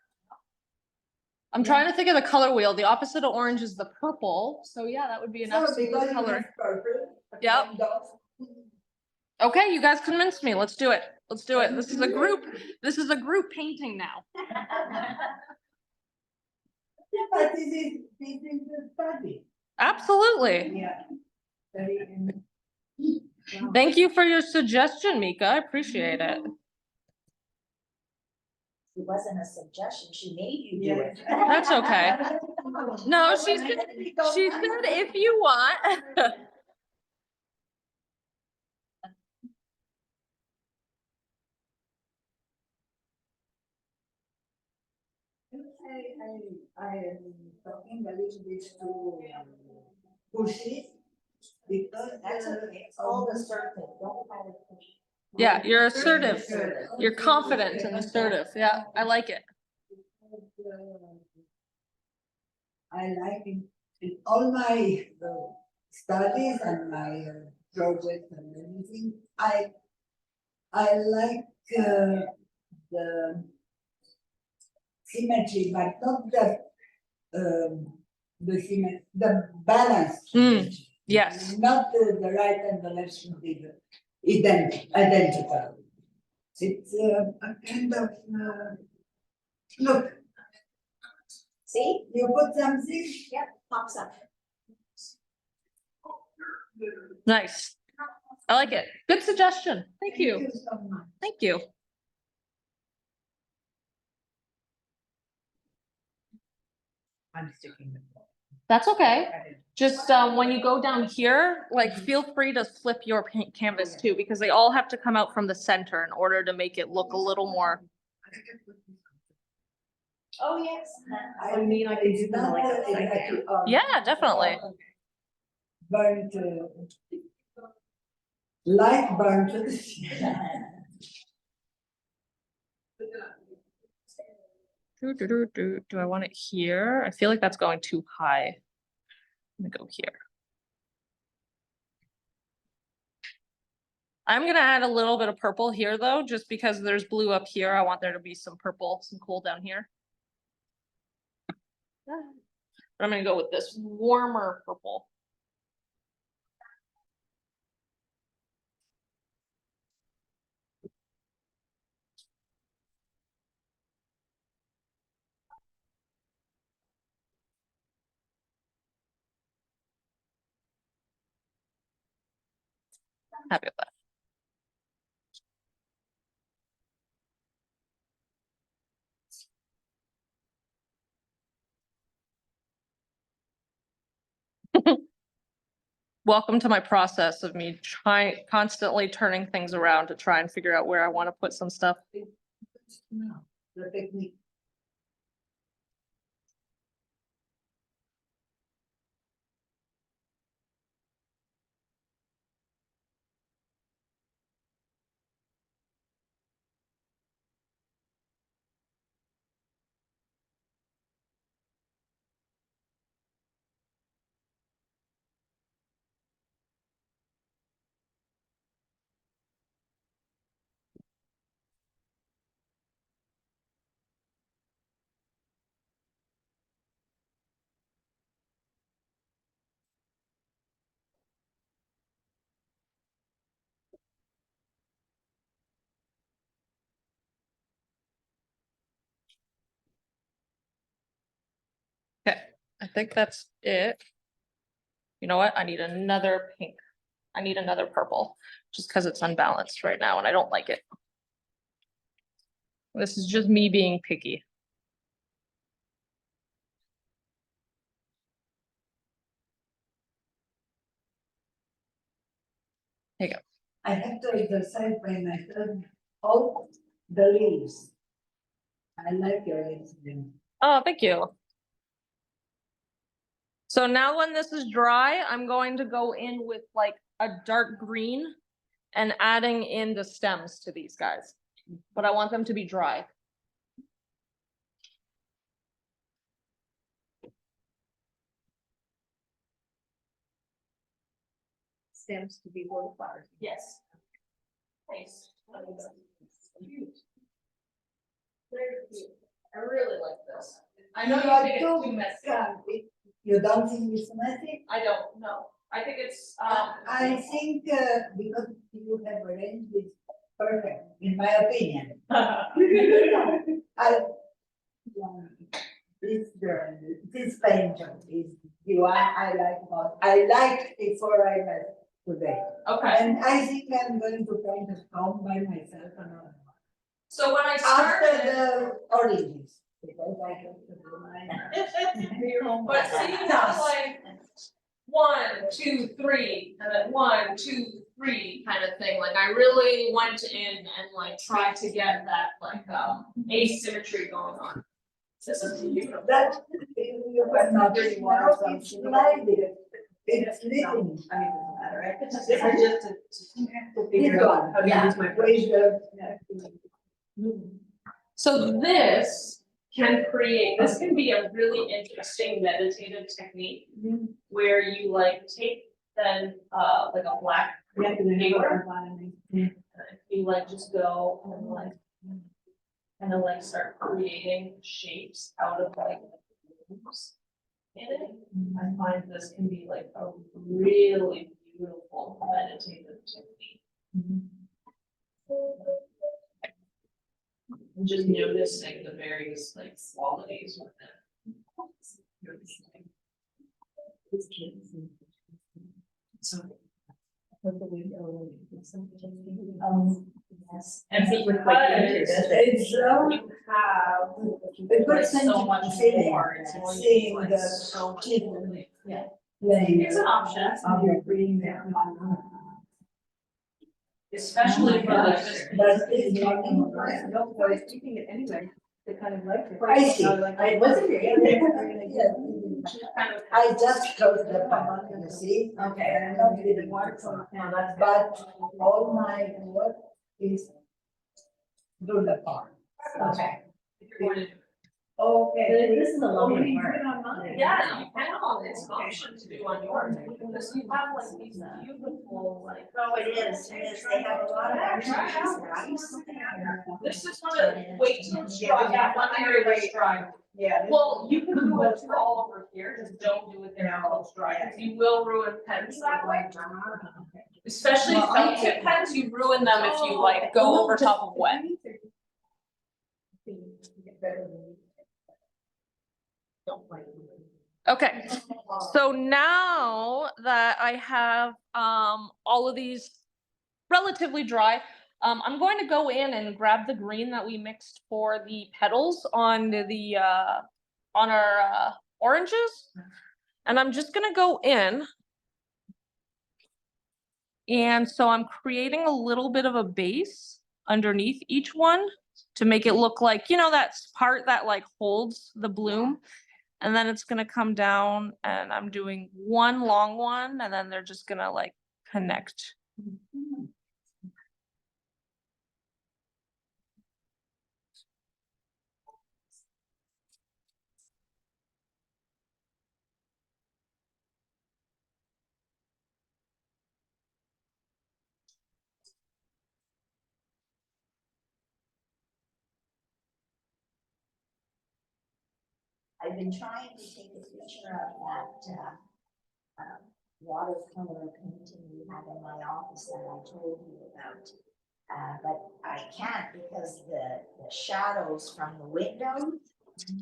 I'm trying to think of the color wheel. The opposite of orange is the purple. So yeah, that would be an So absolute because you color. have purple, Yep. and dots. Okay, you guys convinced me. Let's do it. Let's do it. This is a group. This is a group painting now. Yeah, but this is the study. Absolutely. Yeah. Very. Thank you for your suggestion, Mika. I appreciate it. It wasn't a suggestion, she made you do it. That's okay. No, she said if you want. I am talking a little bit to push it. Because That's okay, it's all assertive, don't call it push. Yeah, you're assertive. You're confident and assertive. Yeah, I like it. I like in all my studies and my projects and everything, I like the symmetry, but not the balance. symmetry. Yes. Not the right and the left should be identical. It's a kind of, look, See, you put something, yep, pops up. Nice. I like it. Good suggestion. Thank you. so much. Thank you. I'm sticking with that. That's okay. Just when you go down here, like feel free to flip your paint canvas too, because they all have to come out from the center in order to make it look a little more Oh, yes. I mean, I could do that like exactly. Yeah, definitely. Burnt, light burnt. Do I want it here? I feel like that's going too high. Let me go here. I'm gonna add a little bit of purple here though, just because there's blue up here. I want there to be some purple, some cool down here. But I'm gonna go with this warmer purple. Happy with that. Welcome to my process of me constantly turning things around to try and figure out where I want to put some stuff. No, the technique. Okay, I think that's it. You know what? I need another pink. I need another purple, just because it's unbalanced right now and I don't like it. This is just me being picky. There you go. I have to exercise by myself all the leaves. I like your leaves. Oh, thank you. So now when this is dry, I'm going to go in with like a dark green and adding in the stems to these guys. But I want them to be dry. Stems to be watercolor. Yes. Nice. Cute. Very cute. I really like this. I know you think it's too messy. You don't think it's messy? I don't know. I think it's, I think, because you have arranged it perfect, in my opinion. This painter is the one I like most. I liked before I met today. okay. And I think I'm going to paint a home by myself another one. So when I After started, the oranges, because I have to do mine. but see, that's like 1, 2, 3, and then 1, 2, 3 kind of thing. Like I really went in and like tried to get that like asymmetry going on. This is beautiful. That, but not really water, it's sliding. It's living. I mean, it doesn't matter, right? It's just to figure out how to use my brush. So this can create, this can be a really interesting meditative technique where you like take then like a black paper and you like just go and like start creating shapes out of like loops in it. I find this can be like a really beautiful meditative technique. And just noticing the various like qualities with it. So. Yes. And because It's you have It like puts so much more, it's seeing like the so much kid more. Yeah. playing. It's an option. Of your green there. Especially for like this. But this morning, No, but I was keeping it anyway, they kind of like it. I see, Like, I wasn't here. Yes. Kind of. I just closed the pot, you see? Okay. I'm not leaving watercolor, but all my work is through the pot. Okay. If you're going to do Okay. This is a lovely You put part. it on mine. it. Yeah, you can, it's an option to do on yours, because you have like these beautiful, like. Oh, it is, they have a lot of exercises, right? This is gonna wait till it's dry, yeah, one area that's dry. Yeah. Well, you can do it too all over here, just don't do it there until it's dry, because you will ruin pens that way. Especially Well, I felt tip pens, you ruin them if you like go over top of wet. Okay, so now that I have all of these relatively dry, I'm going to go in and grab the green that we mixed for the petals on the on our oranges, and I'm just gonna go in. And so I'm creating a little bit of a base underneath each one to make it look like, you know, that part that like holds the bloom. And then it's gonna come down and I'm doing one long one and then they're just gonna like connect. I've been trying to take a picture of that, watercolor painting we have in my office that I told you about. But I can't because the shadows from the window.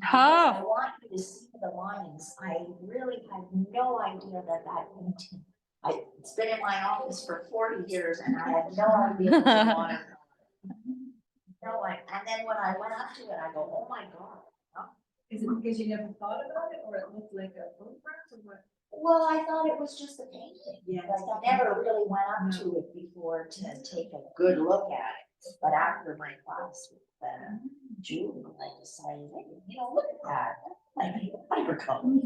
I want you to see the lines. I really had no idea that painting, it's been in my office for 40 years and I had no idea it was a watercolor. No, and then when I went up to it, I go, oh my God. Is it because you never thought about it, or it looked like a photograph, or what? Well, I thought it was just a painting. Yeah. Like I never really went up to it before to take a good look at it. But after my class with Julie, I decided, hey, you know, look at that. Like watercolor.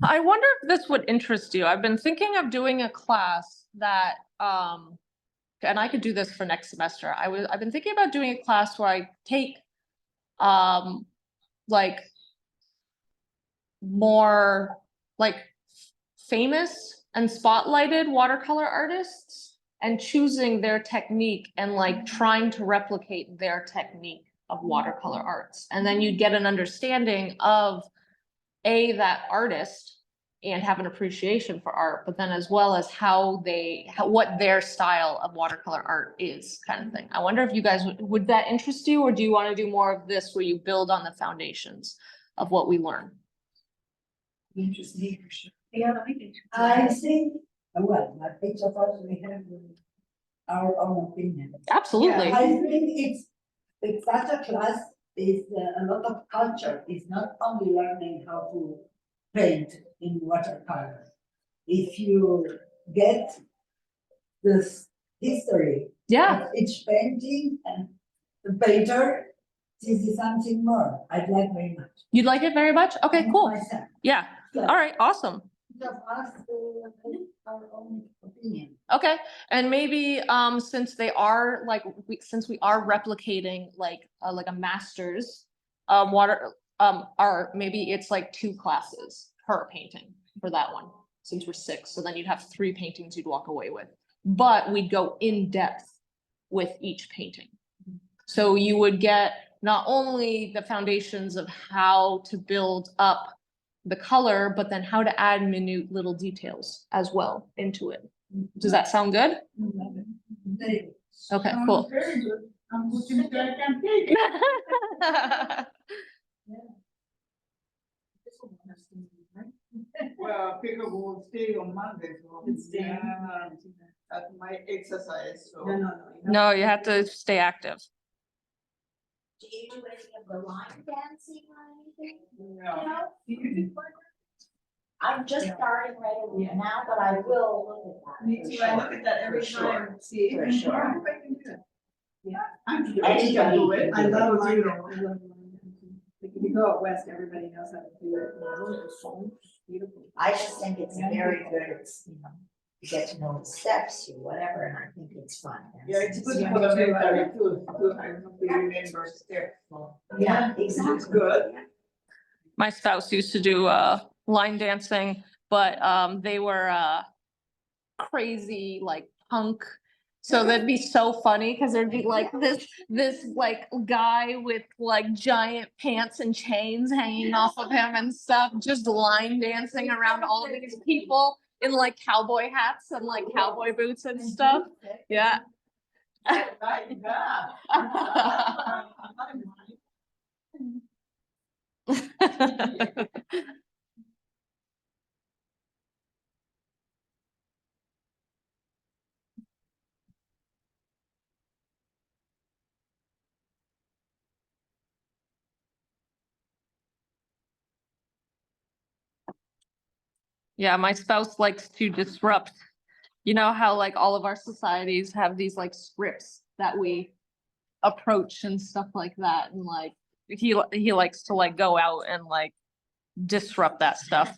I wonder if this would interest you. I've been thinking of doing a class that, and I could do this for next semester. I've been thinking about doing a class where I take, like more like famous and spotlighted watercolor artists and choosing their technique and like trying to replicate their technique of watercolor arts. And then you'd get an understanding of that artist and have an appreciation for art, but then as well as what their style of watercolor art is, kind of thing. I wonder if you guys, would that interest you, or do you want to do more of this where you build on the foundations of what we learn? Interesting for sure. Yeah, I think. I think, well, each of us, we have our own opinion. Absolutely. I think it's such a class is a lot of culture. It's not only learning how to paint in watercolor. If you get this history of each painting and the painter, this is something more I'd like very much. You'd like it very much? Okay, And cool. myself. Yeah. Yeah. All right, awesome. Each of us our own opinion. Okay, and maybe since they are like since we are replicating like a master's art, maybe it's like 2 classes per painting for that one, since we're 6. So then you'd have 3 paintings you'd walk away with, but we'd go in depth with each painting. So you would get not only the foundations of how to build up the color, but then how to add minute little details as well into it. Does that sound good? Okay, cool. Very good. I'm looking to I can take. Well, people will stay on Monday. So It's staying. yeah, that's my exercise, so. No, you have to stay active. Do you do any of the line dancing or anything? No. No? I'm just starting right away now, but I will look at that. Me for too, I sure. look at that every For sure. time, see. For sure. I wonder if I can do it. Yeah. Anybody can do it. I love line dancing. I love line dancing. Like if you go out west, everybody knows how to do it. And it's so beautiful. I just think it's very good, it's, you get to know the steps or whatever, and I think it's fun. Yeah, it's good Yeah, for the me too. mental to remember steps. Yeah, It's exactly. good. My spouse used to do line dancing, but they were crazy like punk. So that'd be so funny because there'd be like this like guy with like giant pants and chains hanging off of him and stuff, just line dancing around all of these people in like cowboy hats and like cowboy boots and stuff. Yeah. Yeah, my spouse likes to disrupt. You know how like all of our societies have these like scripts that we approach and stuff like that, and like he likes to like go out and like disrupt that stuff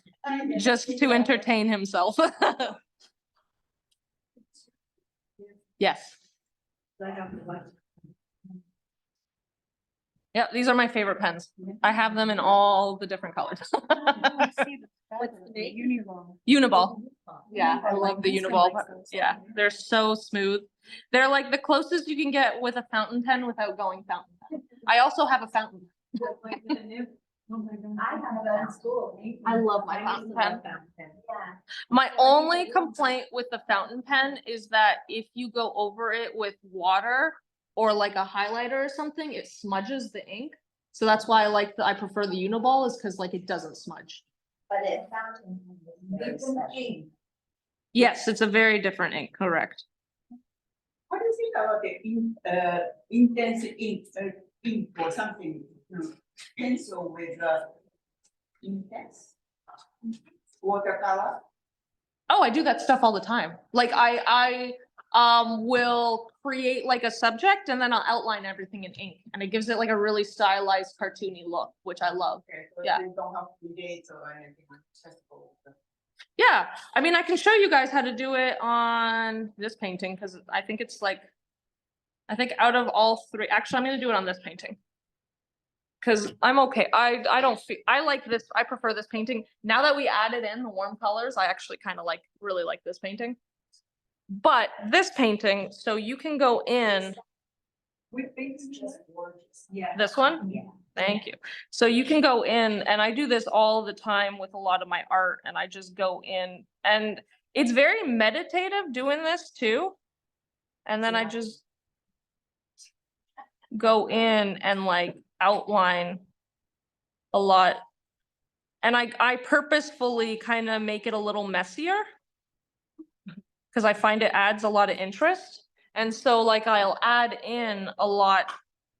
just to entertain himself. Yes. Yeah, these are my favorite pens. I have them in all the different colors. Uniball. Yeah, I love the Uniball. Yeah, they're so smooth. They're like the closest you can get with a fountain pen without going fountain pen. I also have a fountain. I have that in school. I love my fountain pen. Yeah. My only complaint with the fountain pen is that if you go over it with water or like a highlighter or something, it smudges the ink. So that's why I prefer the Uniball, is because like it doesn't smudge. But it fountain. It's special. Yes, it's a very different ink, correct. What do you think about the intense ink or something, pencil with intense watercolor? Oh, I do that stuff all the time. Like I will create like a subject and then I'll outline everything in ink, and it gives it like a really stylized cartoony look, which I love. Okay, so Yeah. you don't have to be dates or anything, just go. Yeah, I mean, I can show you guys how to do it on this painting because I think it's like, I think out of all three, actually, I'm gonna do it on this painting. Cause I'm okay. I don't feel, I like this. I prefer this painting. Now that we added in the warm colors, I actually kind of really like this painting. But this painting, so you can go in We think it's just gorgeous. Yeah. this one. Yeah. Thank you. So you can go in, and I do this all the time with a lot of my art, and I just go in, and it's very meditative doing this too. And then I just go in and like outline a lot. And I purposefully kind of make it a little messier because I find it adds a lot of interest. And so like I'll add in a lot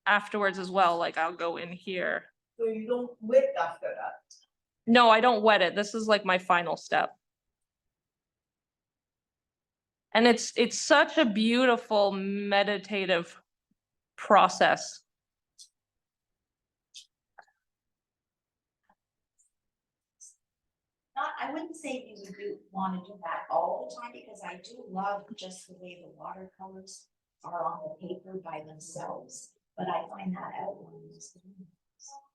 afterwards as well. Like I'll go in here. So you don't wait after that. No, I don't wet it. This is like my final step. And it's such a beautiful meditative process. I wouldn't say you would want to do that all the time, because I do love just the way the watercolors are on the paper by themselves, but I find that outline is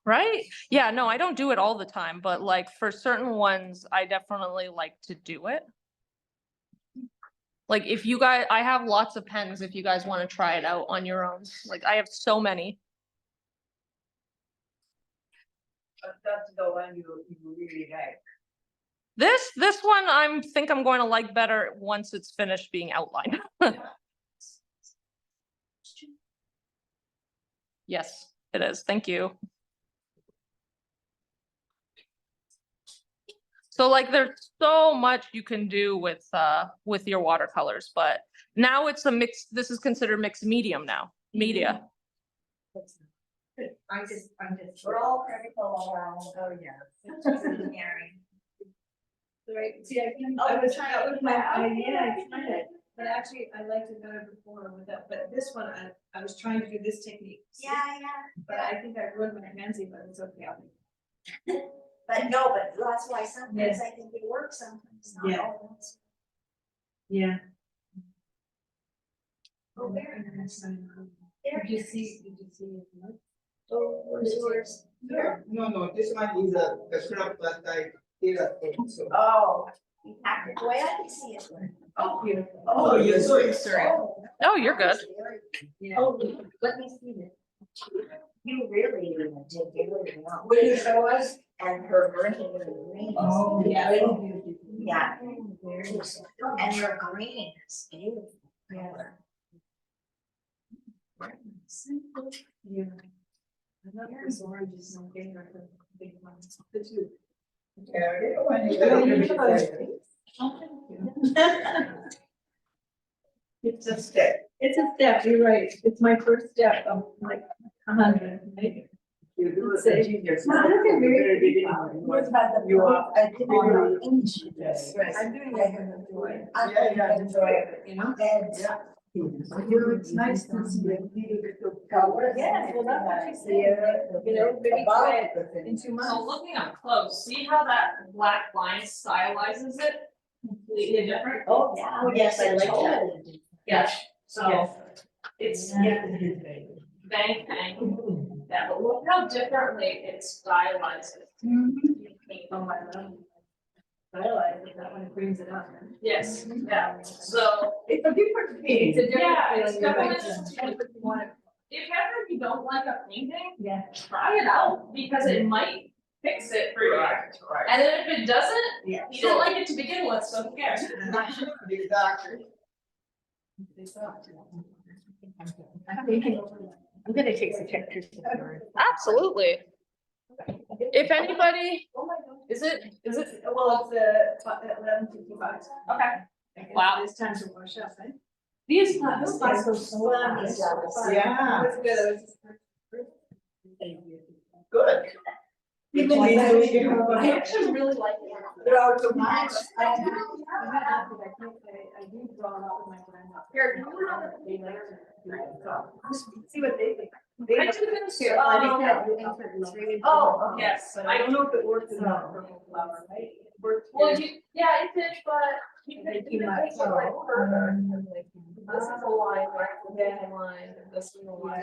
Right? Yeah, no, I don't do it all the time, but like for certain ones, I definitely like to do it. Like if you guys, I have lots of pens if you guys want to try it out on your own. Like I have so many. But that's the one you really like. This one think I'm going to like better once it's finished being outlined. Yes, it is. Thank you. So like there's so much you can do with your watercolors, but now it's a mix. This is considered mixed medium now. Media. I'm just. we're all critical of our own. Oh, yeah. Mary. Right, see, I think, Oh, I was try trying, it that was with my, that? yeah, I tried it, but actually, I liked it better before with that, but this one, I was trying to do this technique. see? Yeah. But I think I ruined my handsy, but it's okay, I'll be. But no, but that's why sometimes I think it works, sometimes not Yeah. always. Yeah. Oh, very nice. Did you see it? no? Oh, where's yours? No, this one is the scrub that I did at home, so. Oh, you packed it away, I can see it. Oh, beautiful. Oh, yes, sorry. Oh, you're good. Yeah. Oh, let me see this. You really did very well. Will you show us? And her green. Oh, Yeah. very Yeah, Very and your green is beautiful. Yeah. Yeah. I love this orange is my favorite, the big ones, the two. Yeah, that one is very good. It's a step. It's a step, you're right. It's my first step of like 100, right? You do Say- the genius. No, that's a very beginning, What about the? You are. I did on inches. Right, I'm doing it with joy. Yeah. Enjoy it, you know? And. Yeah. It's nice to see a little bit of color. Yeah, well, that's what you see, you know, maybe try it in 2 So months. looking up close, see how that black line stylizes it? Completely different. Oh, yeah. Oh, yes, I like that. Yeah, so Yes. it's Yeah. bang, yeah, but look how differently it stylizes. Oh, I love it. I like it, that one brings it up. Yes, yeah, so It's a different feeling. It's a different Yeah, it's feeling. You're right. definitely- You want it. if ever you don't like a painting, Yeah. try it out because it might fix it for you. Right. And then if it doesn't, Yeah. you didn't like it to begin with, so who cares? Exactly. I'm gonna take some pictures. Absolutely. If anybody, Oh my God. is it, Well, it's 11:55. Okay. Wow. It's time to wash up, right? These classes are so fun. Yeah. That's good. I was just- Good. Even Me though too. you know, I actually really like it. Throughout the night. I do draw a lot with my grandma. Here, do you have They like to do it, so see what they think. They I like took this, to- like I said, you enter it, it's really oh, different. yes, But I don't know if it works in that purple flower, right? It works. well, good. yeah, it did, but you They could keep my take it like further. This is a Oh. line, right? This is a line, and this is a line.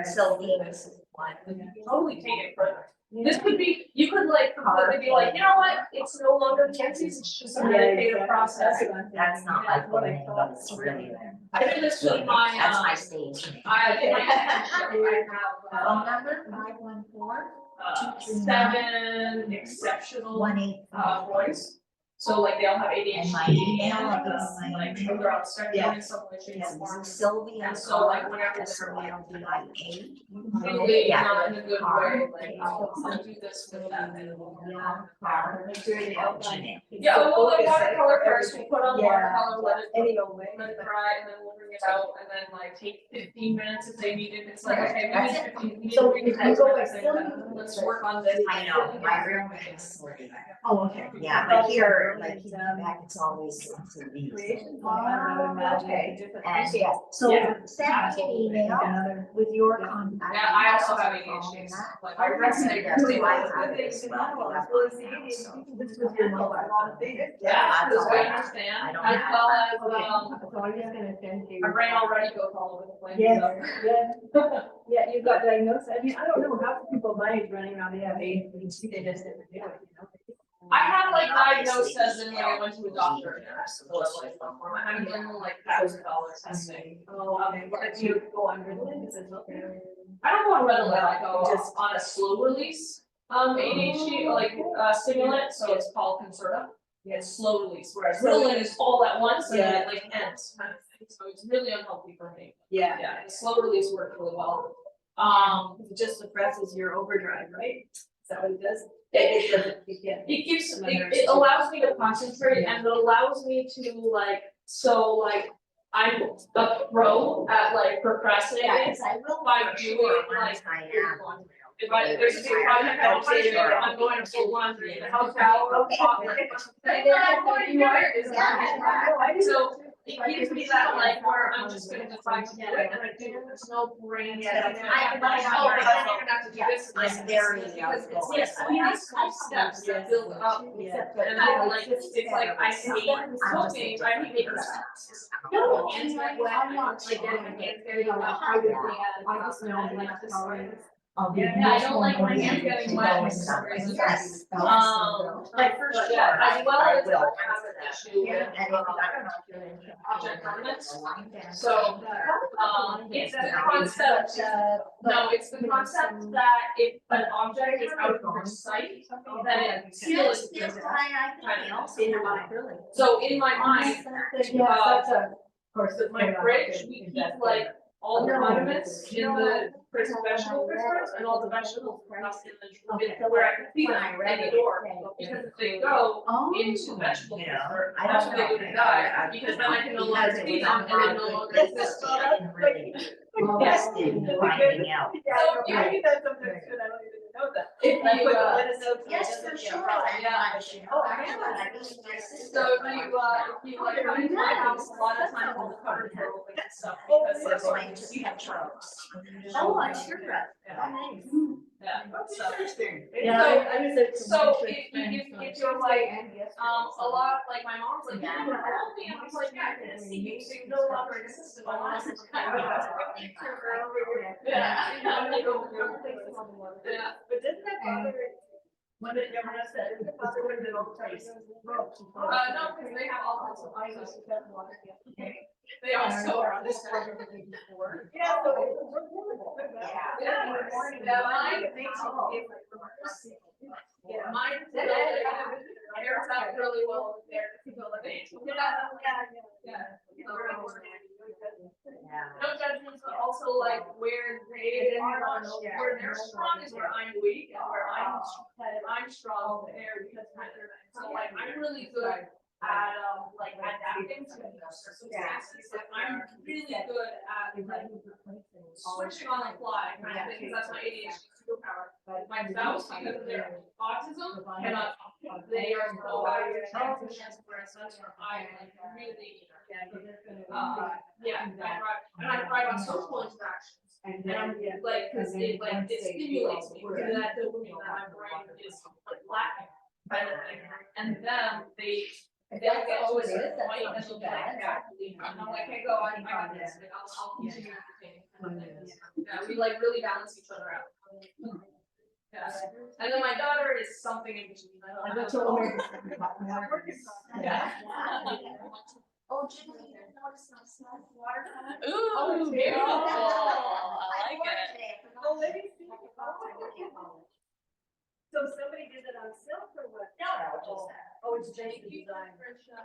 So This is a line. You can totally take it further. This would be, you could like completely be like, you know what, it's no longer Kenzie's, it's just a meditative process. That's not my what I thing, thought. that's really there. I did this with my, That's my stage. I Phone have, number, 514 7 exceptional, 185. boys. So like they all have ADHD. And my email, I give and, them my like, email. they're on spectrum Yeah. and some issues. Yes, Sylvia. And so, like, whenever they're like, SYLVIA. Really Yeah. not in a good way, like, Yeah. I'll do this with that. During the outline. Yeah, well, like watercolor first, we'll put on Yeah. watercolor, let it Any old way. let it dry, and then we'll bring it out, and then like take 15 minutes if they need it, it's like, okay, we That's need it. 15, we need So to bring if it you go out, by let's work on this. I know, my real name is Sylvia. Oh, okay. Yeah, but here, like, you come back, it's always Sylvia. Creation. Okay. And yeah, so Yeah. send me an email Another. with your contact. Yeah, I also have details, ADHD, phone, like, I resonate That's really why well. I have it as well. You have Well, mine see, now, so. this was your mobile. Yeah, because I I understand, don't as have well that. as, So I'm just gonna send you. my brain already goes all over the place, Yes, so. yeah, yeah, you got diagnosed, I mean, I don't know how people my age running around, they have ADHD, they just didn't do it, you know? I have like diagnosed as in Obviously, like I went to a doctor. so I'm doing like $1,000 testing. Oh, okay, but you go on Ritalin, is it okay? I don't go on Ritalin, I go just on a slow release, ADHD, like, stimulant, so it's called Concerta. It's slow release, whereas Ritalin is all at once and then it like ends, kind of thing. So it's really unhealthy for me. Yeah, Yeah, the slow release worked really well. it just suppresses your overdrive, right? Is that what it does? Yeah. It keeps, it allows me to concentrate and it allows me to like, so like, I'm a pro at like Yeah, procrastinating. because I will By for doing sure it, once like, I am if there's a big project, I'm going to full laundry, the house towel, so it gives me that like where I'm just gonna decide to do it and I do, there's no brain. I have to do this. I'm very Because it's, outgoing. yes, we have small steps that build up. And I like, it's like, I hate cooking, I hate making snacks. No, Hands and get like, wet, I'm not like getting my hands very wet. I just know I I'm like not this tolerant. one. Yeah, I don't like my hands getting wet for some reason. Yes. Like for sure, as well as I have an issue with, And I don't know if you're into object permanence. permanence. So, it's the concept, no, it's the concept that if an object is out of your sight, then it still Yes, exists. I think they also have acrylic. So in my mind, Yeah, that's a, of course. with my fridge, we keep like all the condiments in the fridge and vegetable fridge, and all the vegetables in the, where I can see them in the door. Because if they go into the vegetable fridge, that's when they go to die, because then I can no longer see them and they no longer exist. Invest in finding out. So Yeah, I think that's something good, I don't even know that. If Like, you, let us know. Yes, for sure. Yeah. Oh, I know, I mean, my sister. So if you like come into my house, a lot of times all the cupboards are open and stuff, because We're that's going what to you see. Petros. Oh, I'm sure. Yeah, That's so. interesting. So if you're like, a lot, like my mom's like, yeah, you're healthy, and I was like, yeah, I can see you, so you no longer exist in my life. Yeah. Yeah. But doesn't that bother, when it, you're gonna say, doesn't it bother when they don't place? No, because they have all sorts of items. They also are on this. Yeah, so it's horrible. Yeah. Yeah, mine, pairs out really well with their ability. Yeah. No judgments, but also like where they are, where they're strong is where I'm weak, and where I'm strong there because so like I'm really good at like adapting to circumstances. Like I'm really good at like switching on the fly kind of thing, because that's my ADHD superpower. My spouse, because of their autism, cannot, they are so bad at transitions, for instance, where I like really, yeah, and I thrive on social interactions. And I'm like, cause it like, it stimulates me, to that dopamine that my brain is like lacking kind of thing. And then they'll get to a certain point and they'll be like, yeah, and I'm like, hey, go, I got this, like, I'll continue everything. Yeah, we like really balance each other out. Yeah, and then my daughter is something in between. I don't know. Yeah. Oh, Julie, you noticed my son's watercolor? Ooh, beautiful. I like it. Oh, let me see. So somebody did it on silk or what? No, just that. Oh, it's just Thank you, design. Patricia.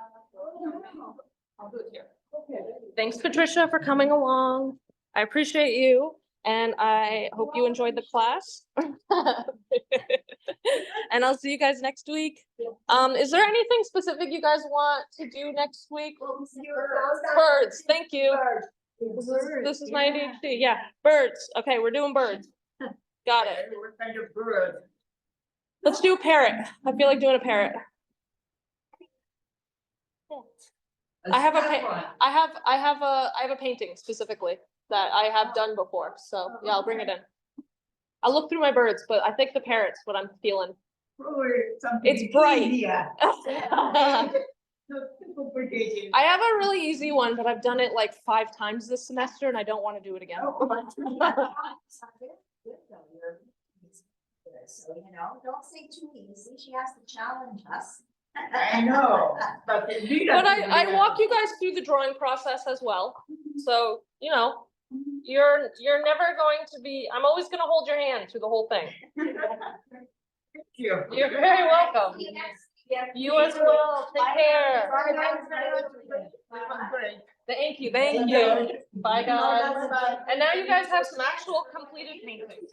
I'll do it here. Okay. Thanks, Patricia, for coming along. I appreciate you, and I hope you enjoyed the class. And I'll see you guys next week. Is there anything specific you guys want to do next week? Birds, thank you. This is my ADHD, yeah, birds. Okay, we're doing birds. Got it. What kind of bird? Let's do a parrot. I feel like doing a parrot. I have a painting specifically that I have done before, so yeah, I'll bring it in. I'll look through my birds, but I think the parrot's what I'm feeling. It's bright. Yeah. I have a really easy one, but I've done it like 5 times this semester and I don't want to do it again. So, you know, don't say too easy. She has to challenge us. I know, but. But I walk you guys through the drawing process as well. So, you know, you're never going to be, I'm always going to hold your hand through the whole thing. Thank you. You're very welcome. You as well. Take care. Thank you. Thank you. Bye, guys. And now you guys have some actual completed paintings.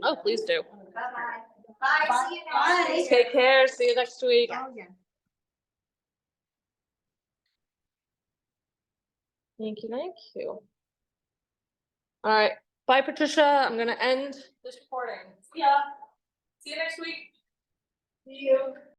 Oh, please do. Bye-bye. Bye, see you next week. Take care. See you next week. Thank you. Thank you. All right. Bye, Patricia. I'm gonna end this recording. Yeah. See you next week. See you.